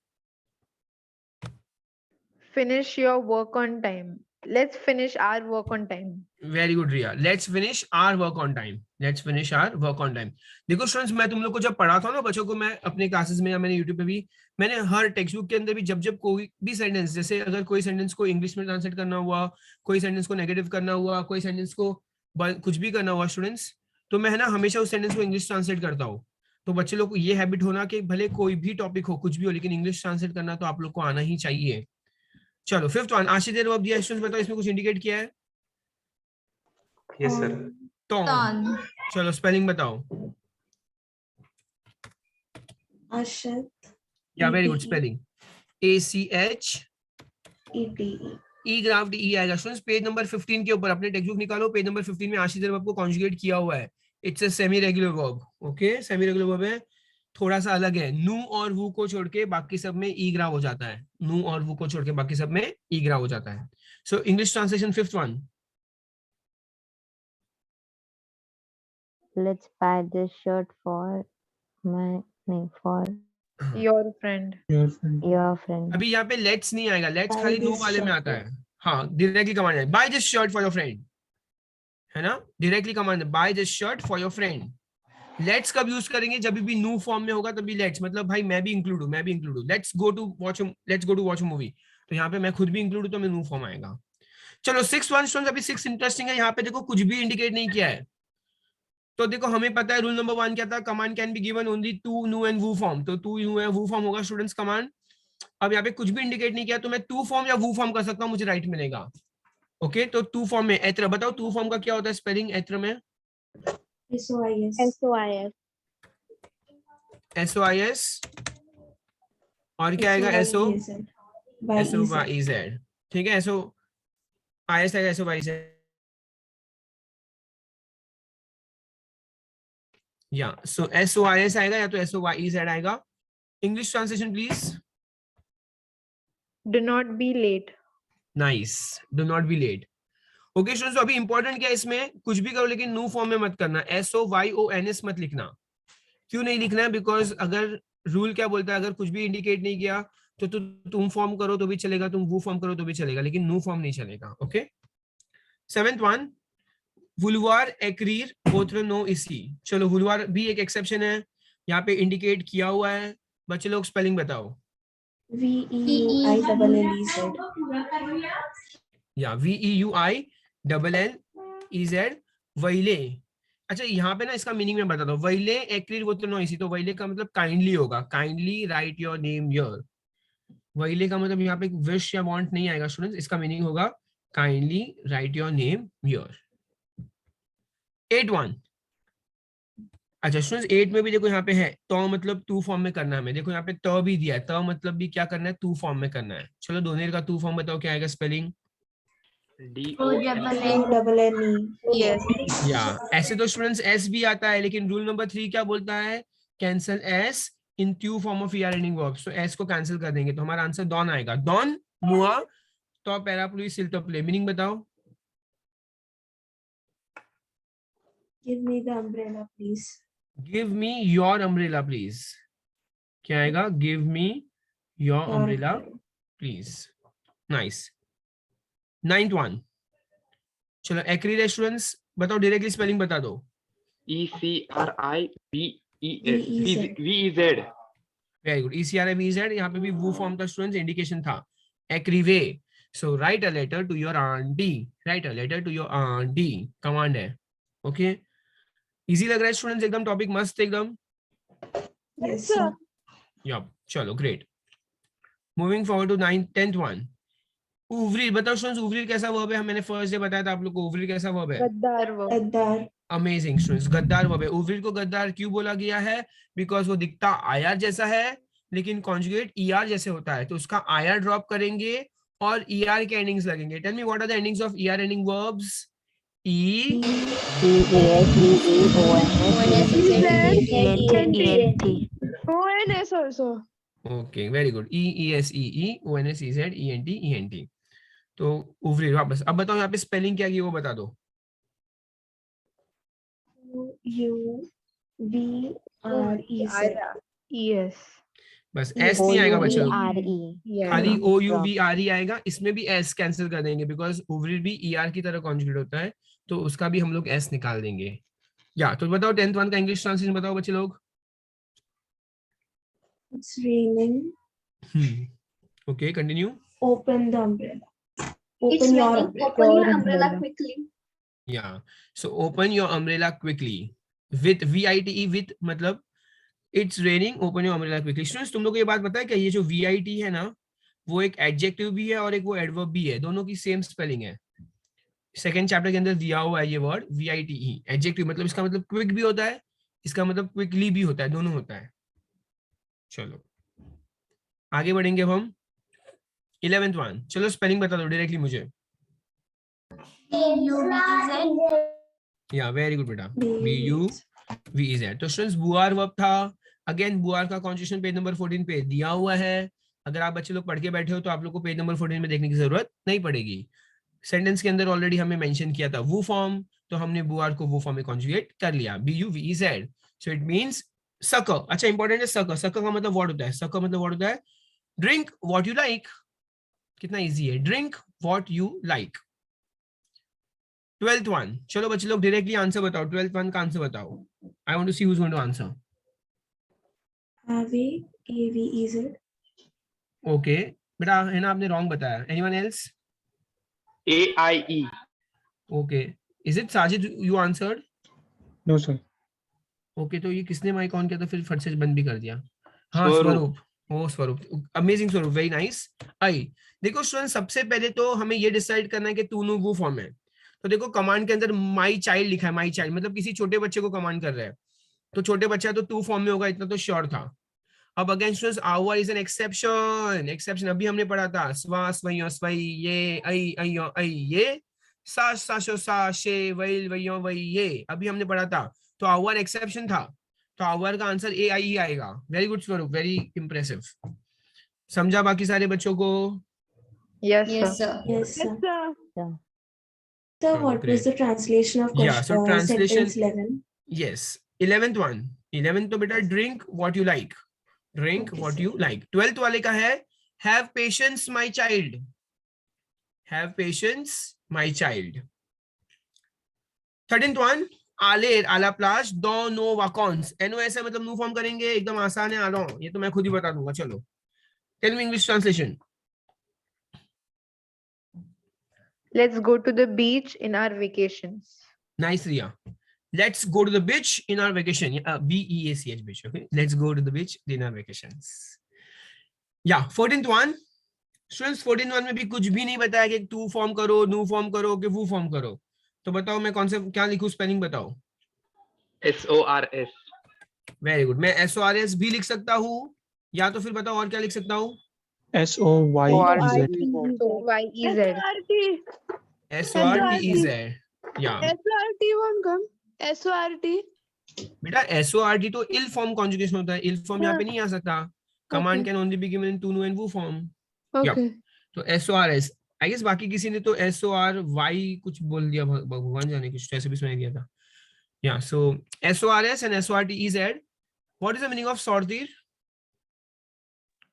Finish your work on time. Let's finish our work on time. Very good Riya, let's finish our work on time. Let's finish our work on time. देखो स्टूडेंट्स, मैं तुम लोग को जब पढ़ाता हूँ ना बच्चों को, मैं अपने क्लासेस में या मैंने यूट्यूब पे भी, मैंने हर टेक्स्ट बुक के अंदर भी जब कोई भी सेंटेंस, जैसे अगर कोई सेंटेंस को इंग्लिश में ट्रांसलेट करना हुआ, कोई सेंटेंस को नेगेटिव करना हुआ, कोई सेंटेंस को कुछ भी करना हुआ स्टूडेंट्स, तो मैं है ना हमेशा उस सेंटेंस को इंग्लिश ट्रांसलेट करता हूँ। तो बच्चे लोग को ये हैबिट होना कि भले कोई भी टॉपिक हो, कुछ भी हो, लेकिन इंग्लिश ट्रांसलेट करना तो आप लोग को आना ही चाहिए। चलो फिफ्थ वन, आशीष देर अब दिया स्टूडेंट्स, बताओ इसमें कुछ इंडिकेट किया है? Yes, sir. तो चलो स्पेलिंग बताओ। Ashit. या वेरी गुड, स्पेलिंग ACHETE। ई ग्राफ डी आएगा स्टूडेंट्स। पेज नंबर 15 के ऊपर अपने टेक्स्ट बुक निकालो, पेज नंबर 15 में आशीष वर्ब को कॉन्जुगेट किया हुआ है। It's a semi regular verb. Okay, semi regular verb है, थोड़ा सा अलग है। नू और वू को छोड़ के बाकी सब में ई ग्राफ हो जाता है। नू और वू को छोड़ के बाकी सब में ई ग्राफ हो जाता है। सो English translation fifth one. Let's buy this shirt for for Your friend. your friend. अभी यहाँ पे लेट्स नहीं आएगा, लेट्स Buy खाली नो this वाले में shirt आता है। हाँ, डायरेक्टली कमांड है, buy this shirt for your friend, है ना? डायरेक्टली कमांड है, buy this shirt for your friend. Let's कब यूज करेंगे? जब भी न्यू फॉर्म में होगा तभी लेट्स, मतलब भाई मैं भी इंक्लूड हूँ, मैं भी इंक्लूड हूँ। Let's go to watch movie, तो यहाँ पे मैं खुद भी इंक्लूड हूँ, तो मैं न्यू फॉर्म आएगा। चलो सिक्स वन स्टूडेंट्स, अभी सिक्स इंटरेस्टिंग है। यहाँ पे देखो कुछ भी इंडिकेट नहीं किया है। तो देखो हमें पता है रूल नंबर 1 क्या था, command can be given only टू न्यू एंड वू फॉर्म। तो टू न्यू है, वू फॉर्म होगा स्टूडेंट्स कमांड। अब यहाँ पे कुछ भी इंडिकेट नहीं किया, तो मैं टू फॉर्म या वू फॉर्म कर सकता हूँ, मुझे राइट मिलेगा। ओके, तो टू फॉर्म में एत्र, बताओ टू फॉर्म का क्या होता है स्पेलिंग एत्र में? SOIS. SOIS। और क्या आएगा? SOYZ। ठीक है, SOIS आएगा, SOYZ। या सो SOIS आएगा या तो SOYZ आएगा। English translation please. Do not be late. Nice, do not be late. Okay students, अभी इंपॉर्टेंट क्या है इसमें, कुछ भी करो लेकिन न्यू फॉर्म में मत करना। SOYONS मत लिखना। क्यों नहीं लिखना है? बिकॉज अगर रूल क्या बोलता है, अगर कुछ भी इंडिकेट नहीं किया तो तुम फॉर्म करो तो भी चलेगा, तुम वो फॉर्म करो तो भी चलेगा, लेकिन न्यू फॉर्म नहीं चलेगा। ओके, सेवेंथ वन, वुलवार एक्रीर गोत्र नो इसी। चलो वुलवार भी एक एक्सेप्शन है, यहाँ पे इंडिकेट किया हुआ है। बच्चे लोग स्पेलिंग बताओ। VEUILLEZ. या VEUILLEZ, वैले। अच्छा यहाँ पे ना इसका मीनिंग मैं बताता हूँ। वैले एक्रीर गोत्र नो इसी, तो वैले का मतलब काइंडली होगा। Kindly write your name here. वैले का मतलब यहाँ पे विश या वांट नहीं आएगा स्टूडेंट्स, इसका मीनिंग होगा kindly write your name here. 8-1। अच्छा स्टूडेंट्स 8 में भी देखो यहाँ पे है तो मतलब टू फॉर्म में करना है हमें। देखो यहाँ पे तो भी दिया है, तो मतलब भी क्या करना है, टू फॉर्म में करना है। चलो दोनों का टू फॉर्म बताओ क्या आएगा स्पेलिंग? DONNE. Yes. या ऐसे तो स्टूडेंट्स एस भी आता है, लेकिन रूल नंबर 3 क्या बोलता है? कैंसल एस इन टू form of ER ending verbs. तो एस को कैंसिल कर देंगे, तो हमारा आंसर डॉन आएगा। डॉन मुआ तो पैराप्लुई सिल्टो प्ले। मीनिंग बताओ। Give me the umbrella, please. Give me your umbrella please. क्या आएगा? Give me your Your umbrella umbrella. Please. Nice. 9th one, चलो एक्रीर स्टूडेंट्स बताओ, डायरेक्टली स्पेलिंग बता दो। ECRIVEZ. Very good, ECRIVEZ। यहाँ पे भी वो फॉर्म था स्टूडेंट्स, इंडिकेशन था एक्रीवे। So write a letter to your aunty, write a letter to your aunty command है। ओके, इजी लग रहा है स्टूडेंट्स? एकदम टॉपिक मस्त एकदम। Yes, sir. या चलो great. Moving forward to 10th one, उवरीर। बताओ स्टूडेंट्स उवरीर कैसा वर्ब है? मैंने फर्स्ट डे बताया था आप लोग को उवरीर कैसा वर्ब है। Gaddar verb. Gaddar. Amazing students, गद्दार वर्ब है। उवरीर को गद्दार क्यों बोला गया है? बिकॉज वो दिखता IR जैसा है लेकिन कॉन्जुगेट ER जैसे होता है, तो उसका IR ड्रॉप करेंगे और ER के एंडिंग्स लगेंगे। Tell me what are the endings of ER ending verbs? E S E E O N S E Z E N T. ONS also. Okay very good EESEE तो उवरी वापस अब बताओ यहाँ पे स्पेलिंग क्या की वो बता दो Yes. बस एस नहीं आएगा बच्चों Yeah. खाली OUVRE आएगा इसमें भी एस कैंसिल कर देंगे बिकॉज उवरी भी ER की तरह कॉन्जुगेट होता है तो उसका भी हम लोग एस निकाल देंगे या तो बताओ 10th वन का इंग्लिश ट्रांसलेशन बताओ बच्चे लोग It's raining. Okay continue Open the umbrella. It's Open your raining. umbrella. Open your umbrella quickly. या so open your umbrella quickly with VITE with मतलब it's raining open your umbrella quickly students तुम लोग को ये बात पता है क्या ये जो VIT है ना वो एक एडजेक्टिव भी है और एक वो एडवर्ब भी है दोनों की सेम स्पेलिंग है सेकंड चैप्टर के अंदर दिया हुआ है ये वर्ड VITE एडजेक्टिव मतलब इसका मतलब क्विक भी होता है इसका मतलब क्विकली भी होता है दोनों होता है चलो आगे बढ़ेंगे अब हम 11th वन चलो स्पेलिंग बता दो डायरेक्टली मुझे या वेरी गुड बेटा BUVEZ तो स्टूडेंट्स बुआर वर्ब था अगेन बुआर का कॉन्जुगेशन पेज नंबर 14 पे दिया हुआ है अगर आप बच्चे लोग पढ़ के बैठे हो तो आप लोग को पेज नंबर 14 में देखने की जरूरत नहीं पड़ेगी सेंटेंस के अंदर ऑलरेडी हमें मेंशन किया था वो फॉर्म तो हमने बुआर को वो फॉर्म में कॉन्जुगेट कर लिया BUVEZ so it means sucker अच्छा इंपॉर्टेंट है सकर का मतलब व्हाट होता है सकर मतलब व्हाट होता है ड्रिंक व्हाट यू लाइक कितना इजी है drink what you like 12th one चलो बच्चे लोग डायरेक्टली आंसर बताओ 12th वन का आंसर बताओ I want to see who is going to answer AVEZ. Okay बेटा है ना आपने रॉन्ग बताया anyone else AIE. Okay is it Sajid you answered No, sir. Okay तो ये किसने माइक ऑन किया था फिर फट से बंद भी कर दिया हाँ स्वरूप। स्वरूप ओ स्वरूप अमेजिंग स्वरूप वेरी नाइस आई देखो स्टूडेंट सबसे पहले तो हमें ये डिसाइड करना है कि तू नु वो फॉर्म है तो देखो कमांड के अंदर माई चाइल्ड लिखा है माई चाइल्ड मतलब किसी छोटे बच्चे को कमांड कर रहा है तो छोटे बच्चा तो टू फॉर्म में होगा इतना तो श्योर था अब again students our is an exception अभी हमने पढ़ा था स्वा स्वयो स्वई ये आई अयो आई ये सा साशो सा शे वैल वयो वै ये अभी हमने पढ़ा था तो आवर एक्सेप्शन था तो आवर का आंसर AI ही आएगा वेरी गुड स्वरूप वेरी इंप्रेसिव समझा बाकी सारे बच्चों को Yes, Yes, sir. sir. Yes, sir. Yes, sir. Sir, Oh, what great. was the translation of Yeah, so translation- sentence 11? yes 11th one 11th तो बेटा drink what you like drink Okay, what sir. You like 12th वाले का है have patience my child have patience my child 13th one आलेर आला प्लास दो नो वाकॉन्स NOS है मतलब नो फॉर्म करेंगे एकदम आसान है आलो ये तो मैं खुद ही बता दूंगा चलो tell me English translation Let's go to the beach in our vacations. Nice, Riya. Let's go to the beach in our vacation. BEACH beach. Okay. Let's go to the beach in our vacations. Yeah. 14th one. Students 14th one में भी कुछ भी नहीं बताया कि टू फॉर्म करो, न्यू फॉर्म करो, कि वो फॉर्म करो. तो बताओ मैं कौन से क्या लिखूं स्पेलिंग बताओ. SORS. Very good. मैं SORS भी लिख सकता हूँ या तो फिर बताओ और क्या लिख सकता हूँ. SOYEZ. YEZ. SORTEZ. Yeah. SORT won't come. SORT. बेटा SORT तो इल फॉर्म कॉन्जुगेशन होता है. इल फॉर्म यहाँ पे नहीं आ सकता. Command Okay. can only be given in to, no and वो form. Okay. तो SORS. I guess बाकी किसी ने तो SORY कुछ बोल दिया भगवान जाने कुछ ऐसे भी सुनाई दिया था. Yeah. So SORS and SORTEZ. What is the meaning of sortir?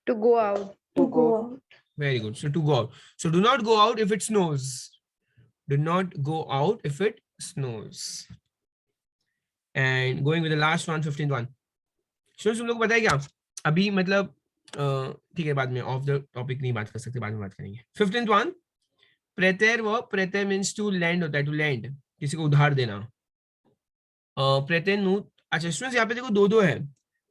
To go out. To go out. Very good. So to go out. So do not go out if it snows. Do not go out if it snows. And going with the last one, 15th one. Students तुम लोग बताए क्या? अभी मतलब ठीक है बाद में ऑफ द टॉपिक नहीं बात कर सकते बाद में बात करेंगे. 15th one. प्रेतेर वो प्रेतेर means to lend होता है to lend किसी को उधार देना. प्रेतेर नू अच्छा स्टूडेंट्स यहाँ पे देखो दो है.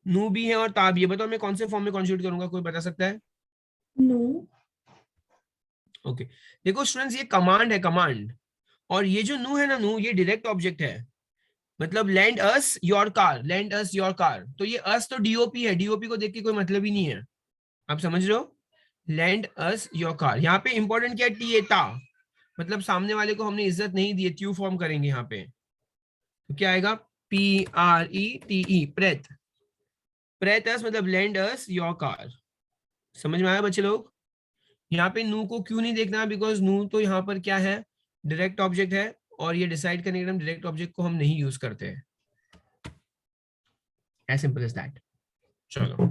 नू भी है और ता भी है. बताओ मैं कौन से फॉर्म में कॉन्जुगेट करूंगा कोई बता सकता है? No. ओके देखो स्टूडेंट्स ये कमांड है कमांड और ये जो नू है ना नू ये डायरेक्ट ऑब्जेक्ट है मतलब lend us your car तो ये us तो DOP है DOP को देख के कोई मतलब ही नहीं है आप समझ रहे हो lend us your car यहाँ पे इंपॉर्टेंट क्या है TA ता मतलब सामने वाले को हमने इज्जत नहीं दी, ट्यू फॉर्म करेंगे यहाँ पे, तो क्या आएगा? PRETE, प्रेत। प्रेत अस मतलब लेंड अस योर कार। समझ में आया बच्चे लोग? यहाँ पे नू को क्यों नहीं देखना? बिकॉज नू तो यहाँ पर क्या है? डायरेक्ट ऑब्जेक्ट है, और ये डिसाइड करने के लिए डायरेक्ट ऑब्जेक्ट को हम नहीं यूज करते हैं। As simple as that. चलो,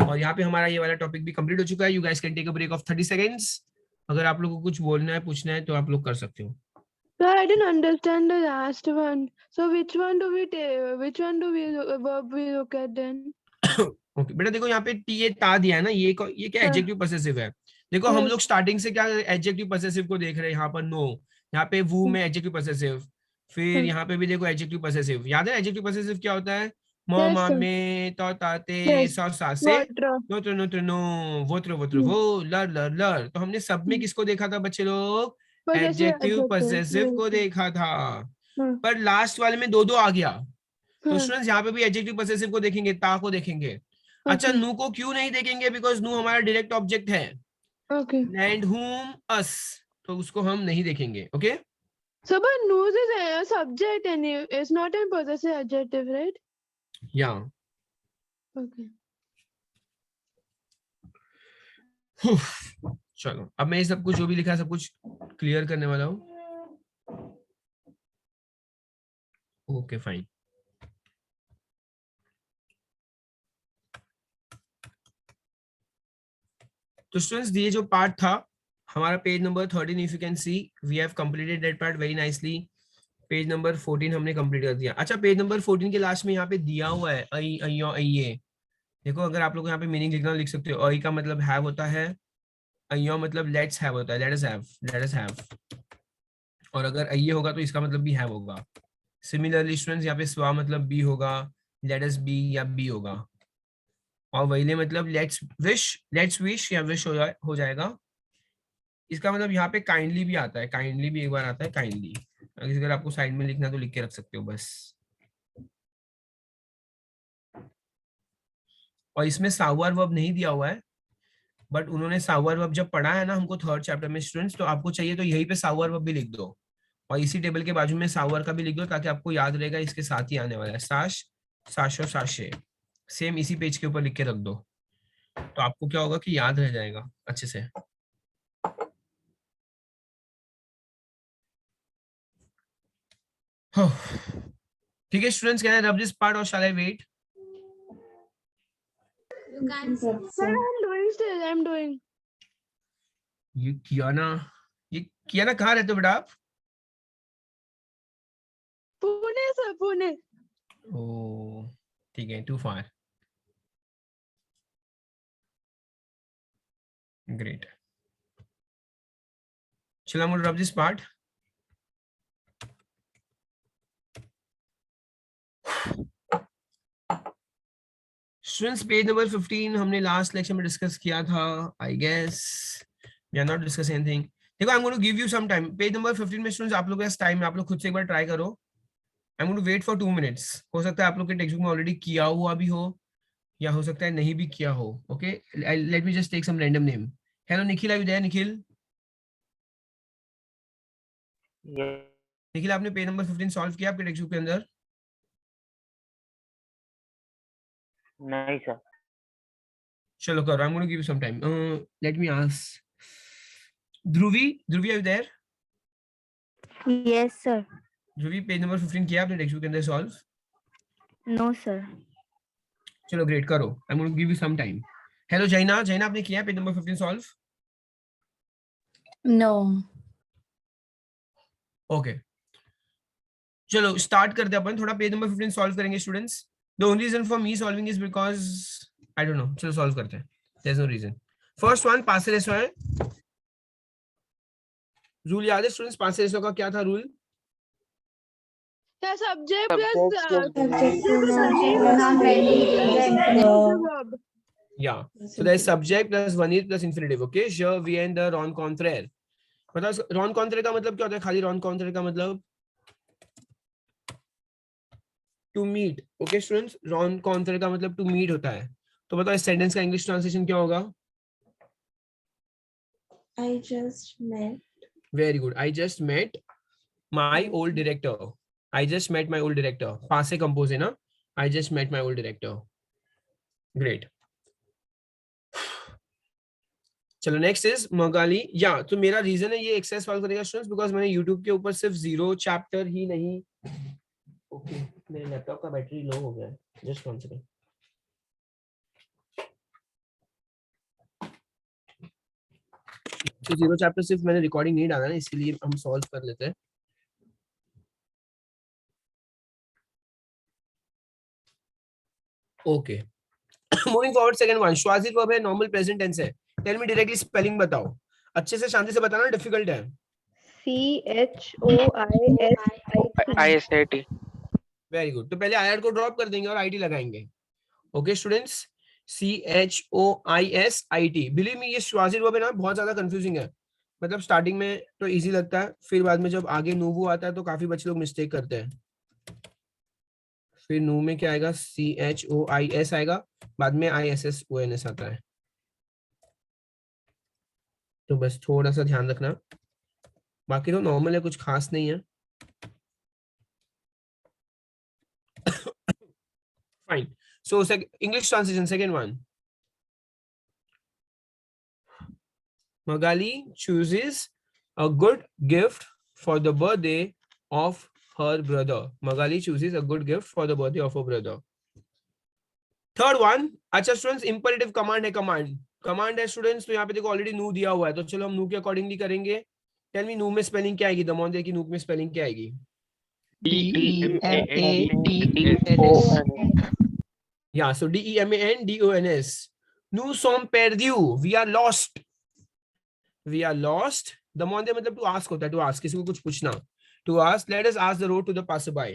और यहाँ पे हमारा ये वाला टॉपिक भी कंप्लीट हो चुका है। You guys can take a break of 30 seconds. अगर आप लोगों को कुछ बोलना है, पूछना है, तो आप लोग कर सकते हो। So I didn't understand the last one. So which one do we verb we look at then? Okay बेटा, देखो यहाँ पे टी ता दिया है ना, ये क्या एडजेक्टिव पॉसेसिव है। देखो हम लोग स्टार्टिंग से क्या एडजेक्टिव पॉसेसिव को देख रहे हैं। यहाँ पर नो, यहाँ पे वू में एडजेक्टिव पॉसेसिव, फिर यहाँ पे भी देखो एडजेक्टिव पॉसेसिव। याद है एडजेक्टिव पॉसेसिव क्या होता है? मो मामे तो ताते सौ सासे नोत्र नोत्र नो वोत्र वोत्र वो लर लर लर। तो हमने सब में किसको देखा था बच्चे लोग? एडजेक्टिव पॉसेसिव को देखा था, पर लास्ट वाले में दो आ गया। तो स्टूडेंट्स यहाँ पे भी एडजेक्टिव पॉसेसिव को देखेंगे, ता को देखेंगे। अच्छा, नू को क्यों नहीं देखेंगे? बिकॉज नू हमारा डायरेक्ट ऑब्जेक्ट है। एंड whom us, तो उसको हम नहीं देखेंगे। Okay So but nose is a subject and it's not a possessive adjective, right? या Okay. चलो, अब मैं ये सब कुछ जो भी लिखा है सब कुछ क्लियर करने वाला हूँ। Okay fine. तो स्टूडेंट्स, ये जो पार्ट था हमारा page number 13, if you can see we have completed that part very nicely. Page number 14 हमने कंप्लीट कर दिया। अच्छा, पेज नंबर 14 के लास्ट में यहाँ पे दिया हुआ है अई अयो अइये। देखो, अगर आप लोग यहाँ पे मीनिंग लिखना लिख सकते हो। अई का मतलब हैव होता है, अयो मतलब लेट्स हैव होता है, लेट अस हैव। और अगर अइये होगा तो इसका मतलब भी हैव होगा। सिमिलरली स्टूडेंट्स, यहाँ पे स्वा मतलब बी होगा, लेट अस बी या बी होगा। और वहीले मतलब लेट्स विश या विश हो जाएगा। इसका मतलब यहाँ पे काइंडली भी आता है, काइंडली भी एक बार आता है, काइंडली। अगर आपको साइड में लिखना तो लिख के रख सकते हो बस। और इसमें सावर वर्ब नहीं दिया हुआ है, बट उन्होंने सावर वर्ब जब पढ़ा है ना हमको 3rd चैप्टर में स्टूडेंट्स, तो आपको चाहिए तो यहीं पे सावर वर्ब भी लिख दो, और इसी टेबल के बाजू में सावर का भी लिख दो, ताकि आपको याद रहेगा इसके साथ ही आने वाला है। साश, साशो, साशे, सेम इसी पेज के ऊपर लिख के रख दो, तो आपको क्या होगा कि याद रह जाएगा अच्छे से। ठीक है स्टूडेंट्स, कैन आई रब दिस पार्ट और shall I wait? Sir, I'm doing still. I'm doing. ये कियाना कहाँ रहते हो बेटा आप? Pune, sir, Pune. ओ ठीक है, टू फार। ग्रेट। चलो, I'm going to rub this part. Students, page number 15 हमने लास्ट लेक्चर में डिस्कस किया था। I guess we are not discuss anything. देखो, I am going to give you some time. Page number 15 में स्टूडेंट्स आप लोग के पास टाइम है, आप लोग खुद से एक बार ट्राई करो। I am going to wait for 2 minutes. हो सकता है आप लोग के टेक्स्ट बुक में ऑलरेडी किया हुआ भी हो, या हो सकता है नहीं भी किया हो। Okay, let me just take some random name. Hello Nikhil, are you there? Nikhil, Nikhil आपने पेज नंबर 15 सॉल्व किया आपके टेक्स्ट बुक के अंदर? नहीं सर। चलो करो, I am going to give you some time. Let me ask Dhruvi, are you there? Yes, sir. Dhruvi, page number 15 किया आपने टेक्स्ट बुक के अंदर सॉल्व? No, sir. चलो ग्रेट, करो, I am going to give you some time. Hello Jaina, आपने किया page number 15 solve? No. Okay, चलो स्टार्ट करते हैं अपन। थोड़ा पेज नंबर 15 सॉल्व करेंगे students. The only reason for me solving is because I don't know. चलो सॉल्व करते हैं, there is no reason. First one, पासे रेशो है। रूल याद है स्टूडेंट्स? पासे रेशो का क्या था rule? Yeah, subject plus verb. Yeah, so there is subject plus verb plus infinitive. Okay, je viens de rencontrer। बताओ rencontrer का मतलब क्या होता है? खाली rencontrer का मतलब to meet। Okay students, rencontrer का मतलब to meet होता है। तो बताओ इस सेंटेंस का इंग्लिश ट्रांसलेशन क्या होगा? I just met Very good. I just met my old director. I just met my old director. पास से compose है ना? I just met my old director. Great. चलो नेक्स्ट इज मगाली. या तो मेरा रीजन है ये एक्सेस सॉल्व करेगा स्टूडेंट्स बिकॉज मैंने यूट्यूब के ऊपर सिर्फ 0 चैप्टर ही नहीं. ओके मेरे लैपटॉप का बैटरी लो हो गया है. Just 1 second. तो 0 चैप्टर सिर्फ मैंने रिकॉर्डिंग नहीं डाला ना, इसीलिए हम सॉल्व कर लेते हैं. Okay moving forward. Second one श्वासित वर्ब है, नॉर्मल प्रेजेंट टेंस है. टेल मी डायरेक्टली स्पेलिंग बताओ. अच्छे से शांति से बताना, डिफिकल्ट है. CHOISIT. Very good. तो पहले आई को ड्रॉप कर देंगे और आईटी लगाएंगे. Okay students, CHOISIT. Believe me ये श्वासित वर्ब है ना, बहुत ज्यादा कंफ्यूजिंग है. मतलब स्टार्टिंग में तो इजी लगता है, फिर बाद में जब आगे नूवू आता है तो काफी बच्चे लोग मिस्टेक करते हैं. फिर नू में क्या आएगा, CHOIS आएगा, बाद में ISSONS आता है. तो बस थोड़ा सा ध्यान रखना, बाकी तो नॉर्मल है, कुछ खास नहीं है. Fine. So English translation second one. Magali chooses a good gift for the birthday of her brother. Magali chooses a good gift for the birthday of her brother. Third one. अच्छा स्टूडेंट्स, इंपरेटिव कमांड है. कमांड है स्टूडेंट्स, तो यहाँ पे देखो ऑलरेडी नू दिया हुआ है, तो चलो हम नू के अकॉर्डिंगली करेंगे. टेल मी नू में स्पेलिंग क्या आएगी. दमोदर की नू में स्पेलिंग क्या आएगी. Yeah, so DEMANDONS. Nous sommes perdus. We are lost. We are lost. Damodar मतलब to ask होता है, to ask, किसी को कुछ पूछना. To ask. Let us ask the road to the passerby.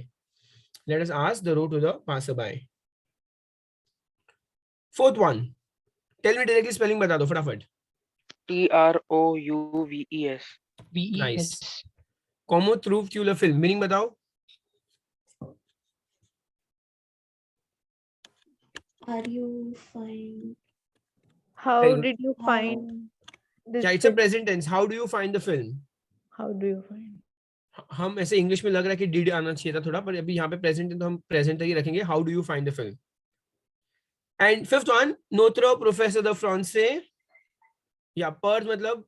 Let us ask the road to the passerby. Fourth one. Tell me directly spelling बता दो फटाफट. TROUVES. Nice. Comotrovular film. Meaning बताओ. Are you fine? How Very good. did you find this? Yeah, it's a present tense. How do you find the film? How do you find? हम ऐसे इंग्लिश में लग रहा है कि did आना चाहिए था थोड़ा, पर अभी यहाँ पे प्रेजेंट है तो हम प्रेजेंट ही रखेंगे. How do you find the film? And fifth one, notre professeur de français. Yeah, per मतलब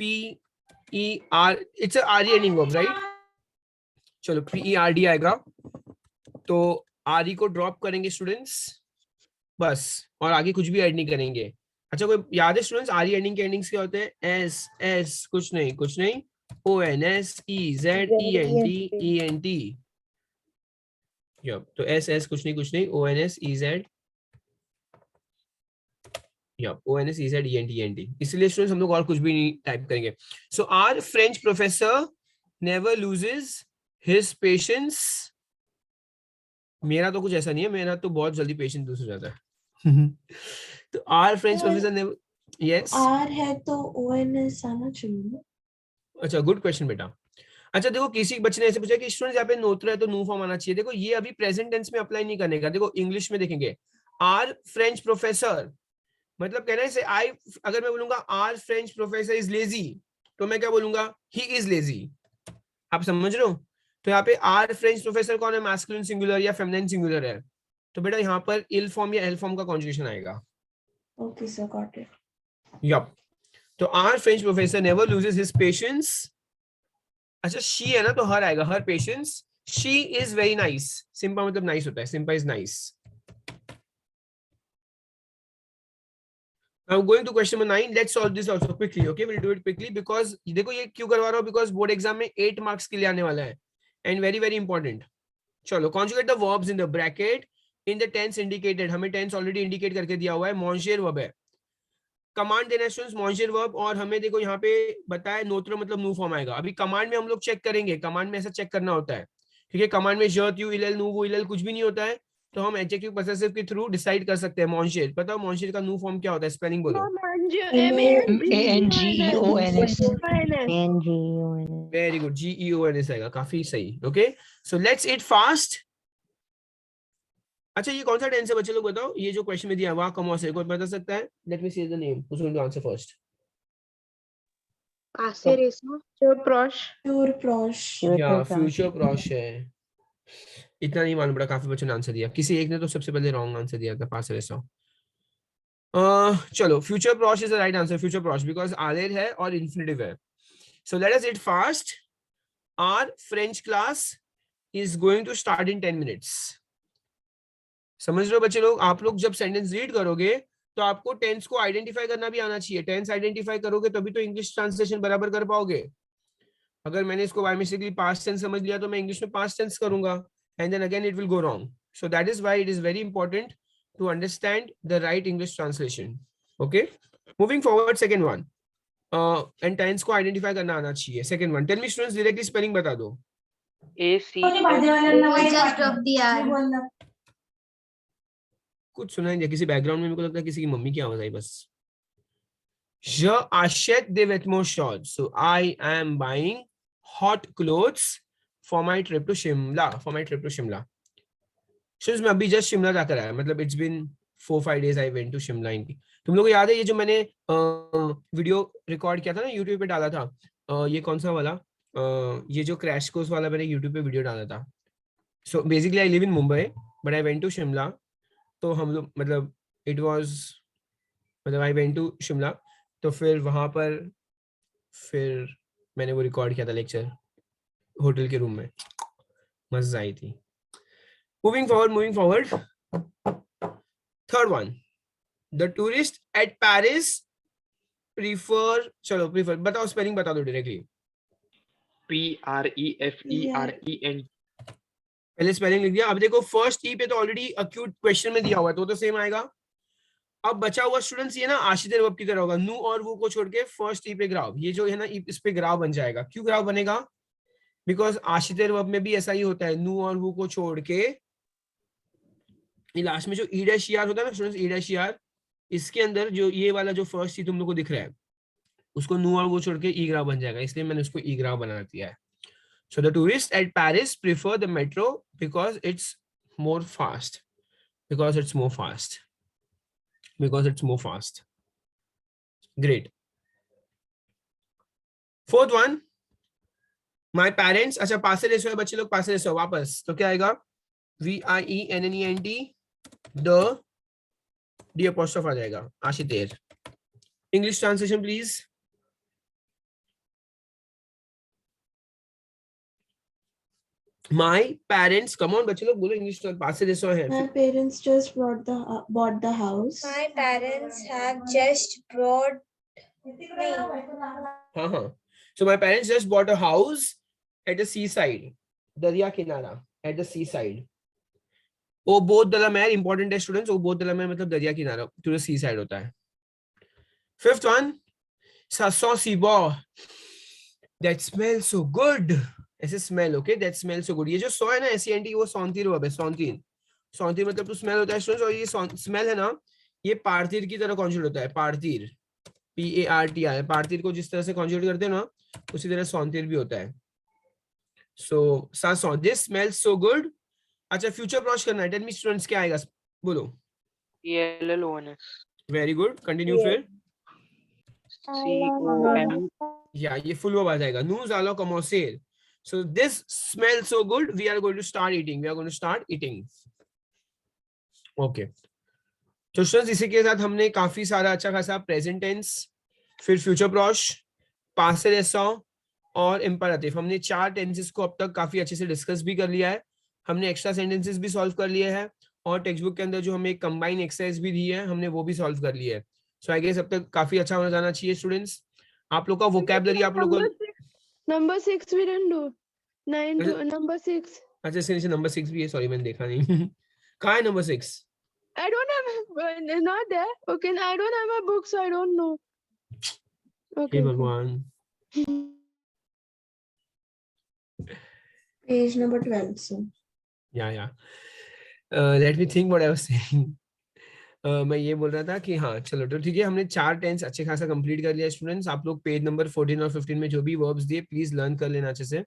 PER. It's a RE ending verb, right? चलो PERD आएगा, तो RE को ड्रॉप करेंगे स्टूडेंट्स बस, और आगे कुछ भी ऐड नहीं करेंगे. अच्छा कोई याद है स्टूडेंट्स RE एंडिंग के एंडिंग्स क्या होते हैं. S कुछ नहीं ONS EZ ENT. यप, तो S कुछ नहीं ONS EZ. Yep, ONS EZ ENT. इसलिए स्टूडेंट्स हम लोग और कुछ भी नहीं टाइप करेंगे. So our French professor never loses his patience. मेरा तो कुछ ऐसा नहीं है, मेरा तो बहुत जल्दी पेशेंस लूज हो जाता है. तो our French professor never. Yes, R है तो ONS आना चाहिए. अच्छा गुड क्वेश्चन बेटा. अच्छा देखो किसी बच्चे ने ऐसे पूछा कि स्टूडेंट्स यहाँ पे नोत्र है तो नो फॉर्म आना चाहिए. देखो ये अभी प्रेजेंट टेंस में अप्लाई नहीं करने का. देखो इंग्लिश में देखेंगे आर फ्रेंच प्रोफेसर, मतलब कहना है आई, अगर मैं बोलूंगा our French professor is lazy, तो मैं क्या बोलूंगा, ही इज लेजी. आप समझ रहे हो. तो यहाँ पे आर फ्रेंच प्रोफेसर कौन है, मैस्कुलिन सिंगुलर या फेमिनिन सिंगुलर है. तो बेटा यहाँ पर इल फॉर्म या एल फॉर्म का कॉन्जुगेशन आएगा. Okay, sir, got it. Yup. तो our French professor never loses his patience. अच्छा शी है ना, तो हर आएगा, her patience. She is very nice. सिंपा मतलब नाइस होता है, सिंपा is nice. Now going to question number 9. Let's solve this also quickly. Okay, we'll do it quickly because देखो ये क्यों करवा रहा हूँ, because बोर्ड एग्जाम में 8 मार्क्स के लिए आने वाला है and very very important. चलो conjugate the verbs in the bracket in the tense indicated. हमें tense already indicate करके दिया हुआ है. Monsieur verb है. कमांड देना स्टूडेंट्स monsieur verb, और हमें देखो यहाँ पे बताया नोत्र मतलब न्यू फॉर्म आएगा. अभी कमांड में हम लोग चेक करेंगे, कमांड में ऐसा चेक करना होता है. ठीक है, कमांड में j u il nu vu il कुछ भी नहीं होता है, तो हम एडजेक्टिव पॉसेसिव के थ्रू डिसाइड कर सकते हैं. मॉन्शेर, पता है मॉन्शेर का न्यू फॉर्म क्या होता है, स्पेलिंग बोलो. वेरी गुड, GEONS आएगा, काफी सही. Okay so let's it fast. अच्छा ये कौन सा टेंस है बच्चे लोग बताओ, ये जो क्वेश्चन में दिया है, वहां कमोस है, कोई बता सकता है. Let me see the name, who is going to answer first. Passer eso. Prosh. Pure prosh. या फ्यूचर प्रॉश है. इतना नहीं मालूम पड़ा, काफी बच्चों ने आंसर दिया. किसी एक ने तो सबसे पहले रॉन्ग आंसर दिया था, पास रेसो. चलो, फ्यूचर प्रॉश is the right answer. Future प्रॉश बिकॉज आलेर है और इन्फिनेटिव है. So let us it fast. Our French class is going to start in 10 minutes. समझ रहे हो बच्चे लोग? आप लोग जब सेंटेंस रीड करोगे तो आपको टेंस को आइडेंटिफाई करना भी आना चाहिए. टेंस आइडेंटिफाई करोगे तभी तो इंग्लिश ट्रांसलेशन बराबर कर पाओगे. अगर मैंने इसको बाय मिस्टेकली पास्ट टेंस समझ लिया तो मैं इंग्लिश में पास्ट टेंस करूंगा, and then again it will go wrong. So that is why it is very important to understand the right English translation. Okay, moving forward, second one, and tense को identify करना आना चाहिए. Second one, tell me students directly spelling बता दो. Just drop the R. कुछ सुनाई दिया किसी बैकग्राउंड में? मेरे को लगता है किसी की मम्मी की आवाज आई बस. Je achète des vêtements chauds. So I am buying hot clothes for my trip to Shimla. For my trip to Shimla. So मैं अभी जस्ट शिमला जाकर आया. मतलब it's been 4-5 days I went to Shimla. इनकी तुम लोगों को याद है ये जो मैंने वीडियो रिकॉर्ड किया था ना, यूट्यूब पे डाला था. ये कौन सा वाला? ये जो क्रैश कोर्स वाला मैंने यूट्यूब पे वीडियो डाला था. So basically I live in Mumbai but I went to Shimla. तो हम लोग मतलब इट वाज मतलब आई वेंट टू शिमला. तो फिर वहां पर फिर मैंने वो रिकॉर्ड किया था लेक्चर होटल के रूम में. मजा आई थी. Moving forward. Third one, the tourist eight Paris prefer. चलो प्रीफर बताओ, स्पेलिंग बता दो डायरेक्टली. PREFEREN. पहले स्पेलिंग लिख दिया. अब देखो फर्स्ट ई पे तो ऑलरेडी अक्यूट क्वेश्चन में दिया हुआ है तो सेम आएगा. अब बचा हुआ स्टूडेंट्स ये ना आशितेर वर्ब की तरह होगा. नू और वो को छोड़ के फर्स्ट ई पे ग्राफ. ये जो है ना इस पे ग्राफ बन जाएगा. क्यों ग्राफ बनेगा? बिकॉज आशितेर वर्ब में भी ऐसा ही होता है. नू और वो को छोड़ के लास्ट में जो ई डैश ई आर होता है ना स्टूडेंट्स, ई डैश ई आर, इसके अंदर जो ये वाला जो फर्स्ट ई तुम लोग को दिख रहा है उसको नू और वो छोड़ के ई ग्राफ बन जाएगा. इसलिए मैंने उसको ई ग्राफ बना दिया है. So the tourists at Paris prefer the metro because it's more fast. Because it's more fast. Because it's more fast. Great. Fourth one. My parents. अच्छा पास रेसो है बच्चे लोग, पास रेसो वापस. तो क्या आएगा? VIENNENT. The D apostrophe आ जाएगा. आशितेर. English translation please. My parents, come on बच्चे लोग बोलो इंग्लिश. तो पास से जैसा है. My parents just bought the house. My parents have just brought. हाँ. So my parents just bought a house at the seaside. दरिया किनारा. At the seaside. ओ बोध दलम है, important है students. ओ बोध दलम है मतलब दरिया किनारा. To the seaside होता है. Fifth one. Saucibo. That smells so good. ऐसे smell. Okay, that smell so good. ये जो सो है ना SENT वो सौंतीर वर्ब है. सौंतीर मतलब तो स्मेल होता है स्टूडेंट्स. और ये स्मेल है ना ये पार्थिर की तरह कॉन्जुगेट होता है. पार्थिर PARTIR. पार्थिर को जिस तरह से कॉन्जुगेट करते हैं ना उसी तरह सौंतीर भी होता है. So this smells so good. अच्छा फ्यूचर प्रॉश करना है. टेल मी स्टूडेंट्स क्या आएगा बोलो. ELLONS. Very good. कंटिन्यू फिर. COM. या ये फुल वर्ब आ जाएगा. नूज आलो कमोसेर. So this smells so good. We are going to start eating. We are going to start eating. Okay. तो स्टूडेंट्स इसी के साथ हमने काफी सारा अच्छा खासा प्रेजेंट टेंस, फिर फ्यूचर प्रॉश, पास्ट रेसो और इंपरेटिव, हमने 4 टेंसेस को अब तक काफी अच्छे से डिस्कस भी कर लिया है. हमने एक्स्ट्रा सेंटेंसेस भी सॉल्व कर लिए हैं और टेक्स्ट बुक के अंदर जो हमें एक कंबाइन एक्सरसाइज भी दी है हमने वो भी सॉल्व कर लिया है. सो आई गेस अब तक काफी अच्छा होना जाना चाहिए स्टूडेंट्स. आप लोग का वोकैबुलरी आप लोग को Number 6 we didn't do. 9 to number 6. अच्छा इसके नीचे नंबर 6 भी है. सॉरी मैंने देखा नहीं. कहाँ है number 6? I don't have not there. Okay, I don't have a book, so I don't know. Okay. हे भगवान. Page number 12. So. Yeah. Let me think what I was saying. मैं ये बोल रहा था कि हाँ चलो तो ठीक है. हमने 4 टेंस अच्छे खासा कंप्लीट कर लिया स्टूडेंट्स. आप लोग पेज नंबर 14 और 15 में जो भी वर्ब्स दिए प्लीज लर्न कर लेना अच्छे से.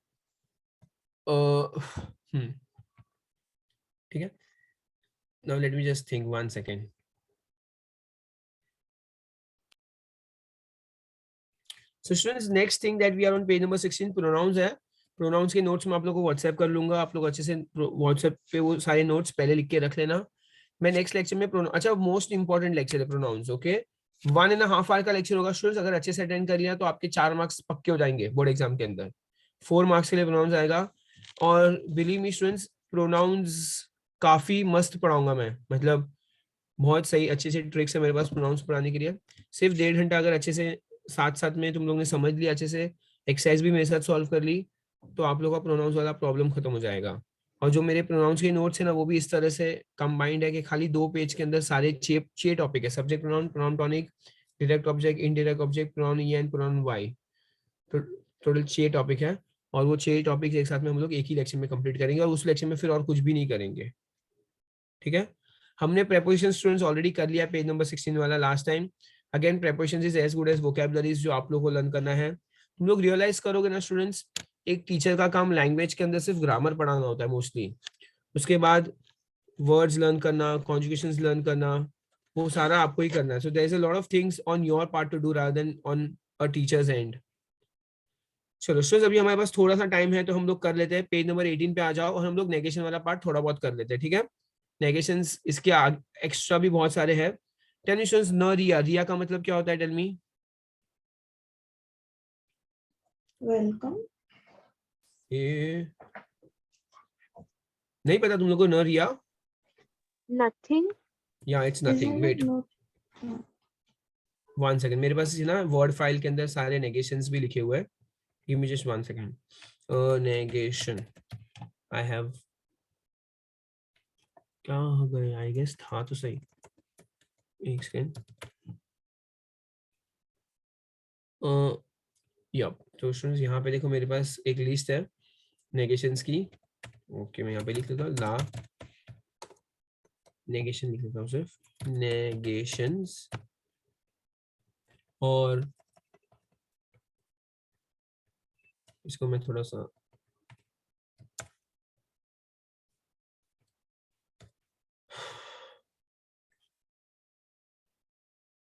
ठीक है. Now let me just think 1 second. So students, next thing that we are on page number 16, pronouns है. Pronouns के notes मैं आप लोगों को WhatsApp कर लूंगा. आप लोग अच्छे से WhatsApp पे वो सारे notes पहले लिख के रख लेना. मैं next lecture में अच्छा most important lecture है pronouns, okay? 1.5 hour का lecture होगा students. अगर अच्छे से attend कर लिया तो आपके 4 marks पक्के हो जाएंगे board exam के अंदर. 4 marks के लिए pronouns आएगा. और believe me students, pronouns काफी मस्त पढ़ाऊंगा मैं. मतलब बहुत सही अच्छे से ट्रिक्स है मेरे पास प्रोनाउंस पढ़ाने के लिए. सिर्फ 1.5 घंटा अगर अच्छे से साथ साथ में तुम लोगों ने समझ लिया, अच्छे से एक्सरसाइज भी मेरे साथ सॉल्व कर ली, तो आप लोगों का प्रोनाउंस वाला प्रॉब्लम खत्म हो जाएगा. और जो मेरे प्रोनाउंस के नोट्स है ना, वो भी इस तरह से कंबाइंड है कि खाली 2 पेज के अंदर सारे 6 टॉपिक है. Subject pronoun, pronoun tonic, direct object, indirect object, pronoun ई एंड प्रोनाउन वाई. तो टोटल 6 टॉपिक है. और वो 6 टॉपिक एक साथ में हम लोग एक ही लेक्चर में कंप्लीट करेंगे और उस लेक्चर में फिर और कुछ भी नहीं करेंगे. ठीक है. हमने preposition स्टूडेंट्स ऑलरेडी कर लिया पेज नंबर 16 वाला last time. Again prepositions is as good as vocabularies जो आप लोग को लर्न करना है. तुम लोग रियलाइज करोगे ना स्टूडेंट्स, एक टीचर का काम लैंग्वेज के अंदर सिर्फ ग्रामर पढ़ाना होता है मोस्टली. उसके बाद वर्ड्स लर्न करना, कॉन्जुगेशंस लर्न करना, वो सारा आपको ही करना है. So there is a lot of things on your part to do rather than on a teacher's end. चलो स्टूडेंट्स, अभी हमारे पास थोड़ा सा टाइम है तो हम लोग कर लेते हैं. पेज नंबर 18 पे आ जाओ और हम लोग नेगेशन वाला पार्ट थोड़ा बहुत कर लेते हैं. ठीक है. नेगेशंस इसके एक्स्ट्रा भी बहुत सारे हैं. टेल मी स्टूडेंट्स, न रिया. रिया का मतलब क्या होता है? Tell me. वेलकम. ये नहीं पता तुम लोग को? न रिया. Nothing. या इट्स नथिंग. Wait 1 second. मेरे पास ना वर्ड फाइल के अंदर सारे नेगेशंस भी लिखे हुए हैं. Give me just 1 second. Negation I have, क्या हो गया? आई गेस था तो सही. एक सेकंड. यप. तो स्टूडेंट्स यहाँ पे देखो, मेरे पास एक लिस्ट है नेगेशंस की. ओके, मैं यहाँ पे लिख लेता हूँ ला नेगेशन लिख लेता हूँ, सिर्फ नेगेशंस. और इसको मैं थोड़ा सा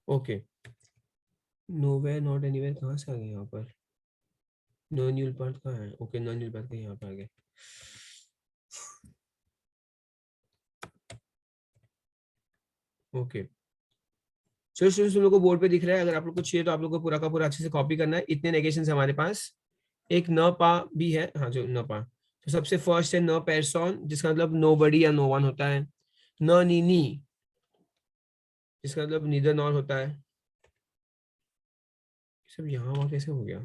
ओके. नोवेयर, नॉट एनीवेयर कहाँ से आ गए यहाँ पर? नो न्यूल पार्ट कहाँ है? ओके, नो न्यूल पार्ट का यहाँ पे आ गए. ओके. चलो स्टूडेंट्स, तुम लोग को बोर्ड पे दिख रहा है. अगर आप लोग को चाहिए तो आप लोग को पूरा का पूरा अच्छे से कॉपी करना है. इतने नेगेशंस हमारे पास. एक न पा भी है. हाँ, जो न पा. तो सबसे फर्स्ट है न पेरसॉन, जिसका मतलब नो बडी या नो वन होता है. न नीनी, जिसका मतलब नीदर नॉर होता है. सब यहाँ वहाँ कैसे हो गया?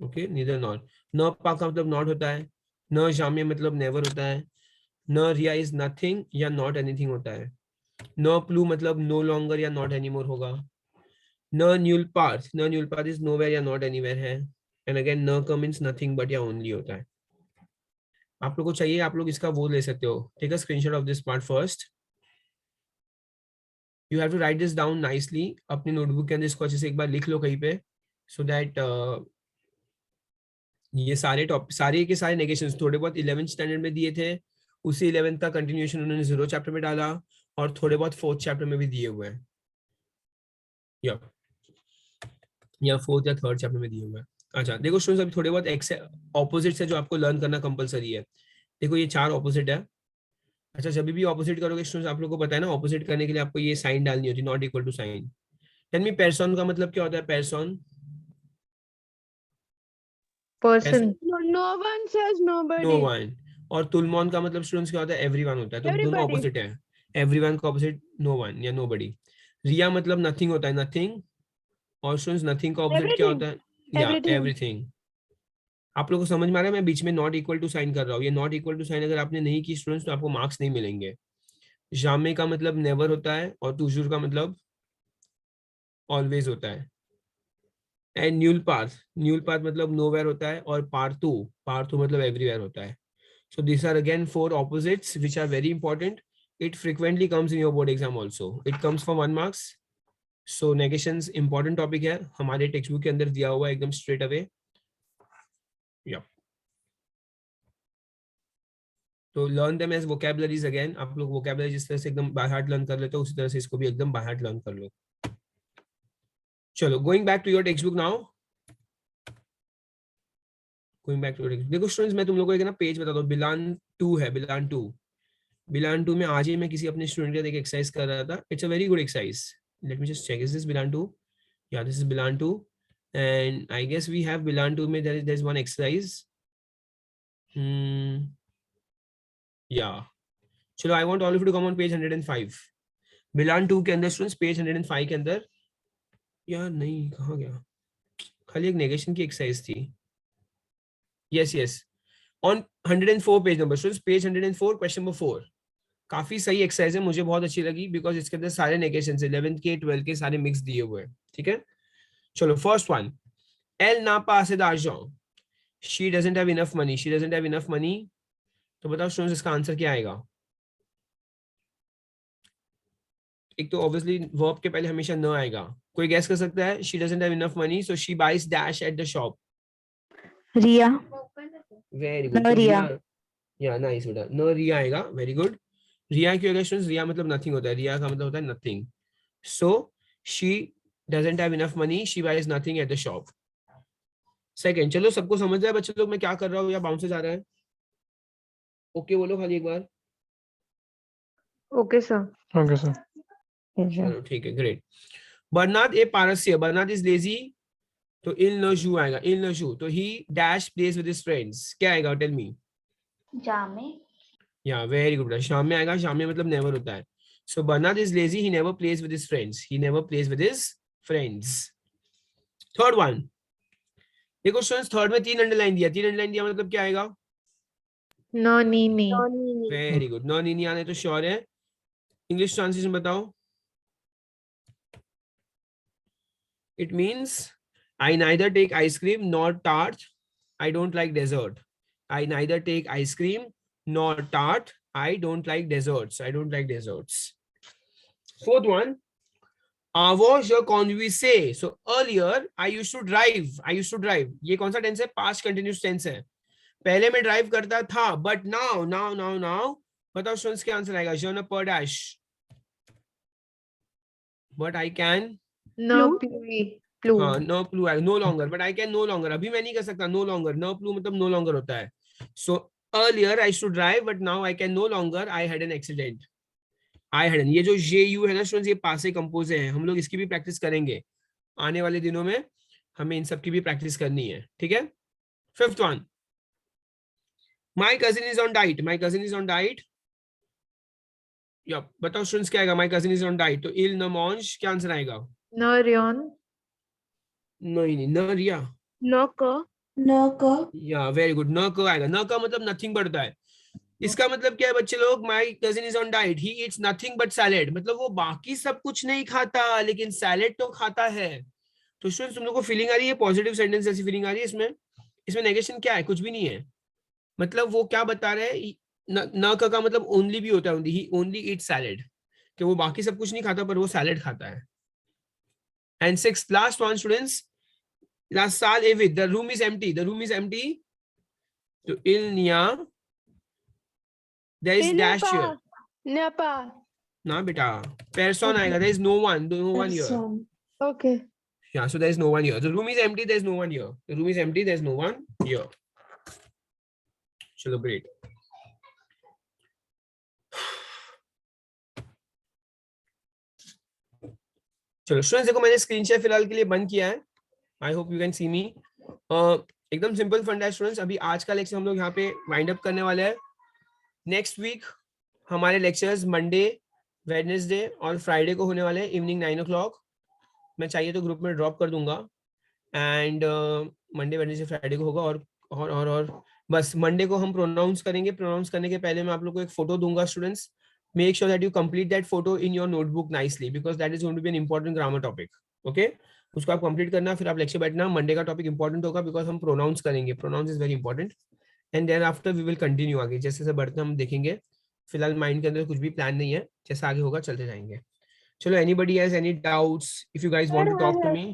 Okay, neither nor. न पा का मतलब नॉट होता है. न जामे मतलब नेवर होता है. न रिया इज नथिंग या नॉट एनीथिंग होता है. न प्लू मतलब नो लॉन्गर या नॉट एनीमोर होगा. न न्यूल पार्थ, न न्यूल पार्थ इज नोवेयर या नॉट एनीवेयर है. एंड अगेन न कम मींस नथिंग बट या ओनली होता है. आप लोग को चाहिए, आप लोग इसका वो ले सकते हो. Take a screenshot of this part first. You have to write this down nicely. अपनी नोटबुक के अंदर इसको अच्छे से एक बार लिख लो कहीं पे, सो दैट ये सारे टॉपिक, सारे के सारे नेगेशंस थोड़े बहुत 11th स्टैंडर्ड में दिए थे, उसी 11th का कंटिन्यूएशन उन्होंने 0 चैप्टर में डाला, और थोड़े बहुत 4th चैप्टर में भी दिए हुए हैं, या 4th या 3rd चैप्टर में दिए हुए हैं. अच्छा देखो स्टूडेंट्स, अभी थोड़े बहुत ऑपोजिट्स है जो आपको लर्न करना कंपलसरी है. देखो ये 4 ऑपोजिट है. अच्छा, जब भी ऑपोजिट करोगे स्टूडेंट्स, आप लोग को पता है ना, ऑपोजिट करने के लिए आपको ये साइन डालनी होती है, not equal to sign. Tell me, पेरसन का मतलब क्या होता है? पेरसन Person. No one says nobody. No one. और तुलमोन का मतलब स्टूडेंट्स क्या होता है? एवरीवन होता है. तो दोनों Everybody. ऑपोजिट है. एवरीवन का ऑपोजिट नो वन या नोबडी. रिया मतलब नथिंग होता है, नथिंग. और स्टूडेंट्स नथिंग का ऑपोजिट क्या होता है? या Everything. एवरीथिंग. आप लोगों को समझ में आ रहा है? मैं बीच में नॉट इक्वल टू साइन कर रहा हूँ. ये नॉट इक्वल टू साइन अगर आपने नहीं की स्टूडेंट्स, तो आपको मार्क्स नहीं मिलेंगे. जामे का मतलब नेवर होता है, और तुजुर का मतलब ऑलवेज होता है. एंड न्यूल पाथ मतलब नोवेयर होता है, और पार्थू मतलब एवरीवेयर होता है. So these are again 4 opposites which are very important. It frequently comes in your board exam also. It comes for 1 marks. So negations important topic है, हमारे टेक्स्ट बुक के अंदर दिया हुआ है एकदम straight away. Yeah. तो learn them as vocabularies again. आप लोग vocabulary जिस तरह से एकदम by heart learn कर लेते हो, उसी तरह से इसको भी एकदम by heart learn कर लो. चलो going back to your text book now, going back to your text. देखो स्टूडेंट्स, मैं तुम लोगों को एक ना पेज बता दूं, बिलान 2 है, बिलान 2। बिलान 2 में आज ही मैं किसी अपने स्टूडेंट का देख एक्सरसाइज कर रहा था। It's a very good exercise. Let me just check, is this बिलान 2? या दिस इज बिलान 2 and I guess we have bilan 2 में there's one exercise. Yeah, चलो I want all of you to come on page 105. बिलान 2 के अंदर स्टूडेंट्स पेज 105 के अंदर, यार नहीं कहाँ गया, खाली एक नेगेशन की एक्सरसाइज थी। Yes on 104 page number students, page 104 question number 4। काफी सही एक्सरसाइज है, मुझे बहुत अच्छी लगी बिकॉज इसके अंदर सारे नेगेशन 11th के 12th के सारे मिक्स दिए हुए हैं। ठीक है, चलो first one, Elle n'a pas assez d'argent. She doesn't have enough money. She doesn't have enough money. तो बताओ स्टूडेंट्स इसका आंसर क्या आएगा? एक तो ऑब्वियसली वर्ब के पहले हमेशा न आएगा। कोई गैस कर सकता है? She doesn't have enough money, so she buys dash at the shop. Riya. Very good. No, रिया। या नाइस बेटा, न रिया आएगा। Very good. रिया क्यों आएगा स्टूडेंट्स? रिया मतलब नथिंग होता है, रिया का मतलब होता है nothing. So she doesn't have enough money. She buys nothing at the shop. Second, चलो सबको समझ रहा है बच्चे लोग मैं क्या कर रहा हूँ या बाउंसेस आ रहा है? ओके बोलो खाली एक बार। Okay, sir. Okay, sir. चलो ठीक है, ग्रेट। बर्नार्ड ए पारस्य, बर्नार्ड इज लेजी, तो इल नो जू आएगा, इल नो जू। तो he dash plays with his friends, क्या आएगा? Tell me. जामे। या वेरी गुड, शाम में आएगा। शाम में मतलब नेवर होता है। So Bernard is lazy, he never plays with his friends, he never plays with his friends. Third one, देखो स्टूडेंट्स थर्ड में 3 अंडरलाइन दिया, 3 अंडरलाइन दिया मतलब क्या आएगा? No, Nini. वेरी गुड, नो नीनी आने तो श्योर है। इंग्लिश ट्रांसलेशन बताओ। It means I neither take ice cream nor tart, I don't like dessert. I neither take ice cream nor tart, I don't like desserts, I don't like desserts. Fourth one, was your conduit? So earlier I used to drive, I used to drive। ये कौन सा टेंस है? पास्ट कंटिन्यूअस टेंस है। पहले मैं ड्राइव करता था, बट नाउ बताओ स्टूडेंट्स क्या आंसर आएगा? je ne peux dash, but I can। No, Plu. हाँ, no प्लू आएगा, no longer, but I can no longer। अभी मैं नहीं कर सकता, no longer। no प्लू मतलब no longer होता है। so earlier I used to drive, but now I can no longer, I had an accident। I had, ये जो जे यू है ना स्टूडेंट्स, ये पास से कंपोज है। हम लोग इसकी भी प्रैक्टिस करेंगे आने वाले दिनों में, हमें इन सब की भी प्रैक्टिस करनी है। ठीक है, fifth one, my cousin is on diet, my cousin is on diet. या बताओ स्टूडेंट्स क्या आएगा? My cousin is on diet, तो इल न मॉन्ज, क्या आंसर आएगा? No, Rion. नहीं, न रिया। No ko. न को। या वेरी गुड, न क आएगा। न का मतलब नथिंग बढ़ता है। इसका मतलब क्या है बच्चे लोग? My cousin is on diet, he eats nothing but salad, मतलब वो बाकी सब कुछ नहीं खाता लेकिन सैलेड तो खाता है। तो स्टूडेंट्स तुम लोग को फीलिंग आ रही है? पॉजिटिव सेंटेंस जैसी फीलिंग आ रही है इसमें? इसमें नेगेशन क्या है? कुछ भी नहीं है। मतलब वो क्या बता रहे हैं? न का मतलब ओनली भी होता है, ओनली, ही ओनली ईट सैलेड, कि वो बाकी सब कुछ नहीं खाता पर वो सैलेड खाता है। And sixth last one students, लास्ट साल एविड, the room is empty, the room is empty, तो इल निया, there is dash here। Napa. ना बेटा, person आएगा, there is no one here। Okay. Yeah, so there is no one here, the room is empty, there is no one here, the room is empty, there is no one here। चलो great। चलो स्टूडेंट्स देखो, मैंने स्क्रीन शेयर फिलहाल के लिए बंद किया है। I hope you can see me. एकदम सिंपल फंड है स्टूडेंट्स। अभी आज का लेक्चर हम लोग यहाँ पे वाइंड अप करने वाले हैं। नेक्स्ट वीक हमारे लेक्चर्स मंडे, वेडनेसडे और फ्राइडे को होने वाले हैं इवनिंग 9 o'clock। मैं चाहिए तो ग्रुप में ड्रॉप कर दूंगा। एंड मंडे, वेडनेसडे, फ्राइडे को होगा। और बस मंडे को हम प्रोनाउंस करेंगे। प्रोनाउंस करने के पहले मैं आप लोग को एक फोटो दूंगा students. Make sure that you complete that photo in your notebook nicely, because that is going to be an important grammar topic. Okay, उसको आप कंप्लीट करना, फिर आप लेक्चर बैठना। मंडे का टॉपिक इंपॉर्टेंट होगा बिकॉज हम प्रोनाउंस करेंगे। Pronouns is very important. And then after we will continue आगे, जैसे जैसे बढ़ते हम देखेंगे। फिलहाल माइंड के अंदर कुछ भी प्लान नहीं है, जैसा आगे होगा चलते जाएंगे। चलो, anybody has any doubts? If you guys want to talk to me.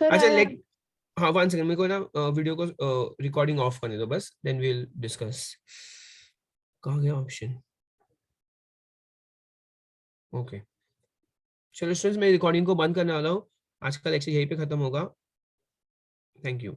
अच्छा लेट, हाँ 1 सेकंड, मेरे को ना वीडियो को रिकॉर्डिंग ऑफ करने दो बस, देन वी विल डिस्कस। कहाँ गया ऑप्शन? ओके, चलो स्टूडेंट्स मैं रिकॉर्डिंग को बंद करने वाला हूँ। आज का लेक्चर यहीं पे खत्म होगा. Thank you.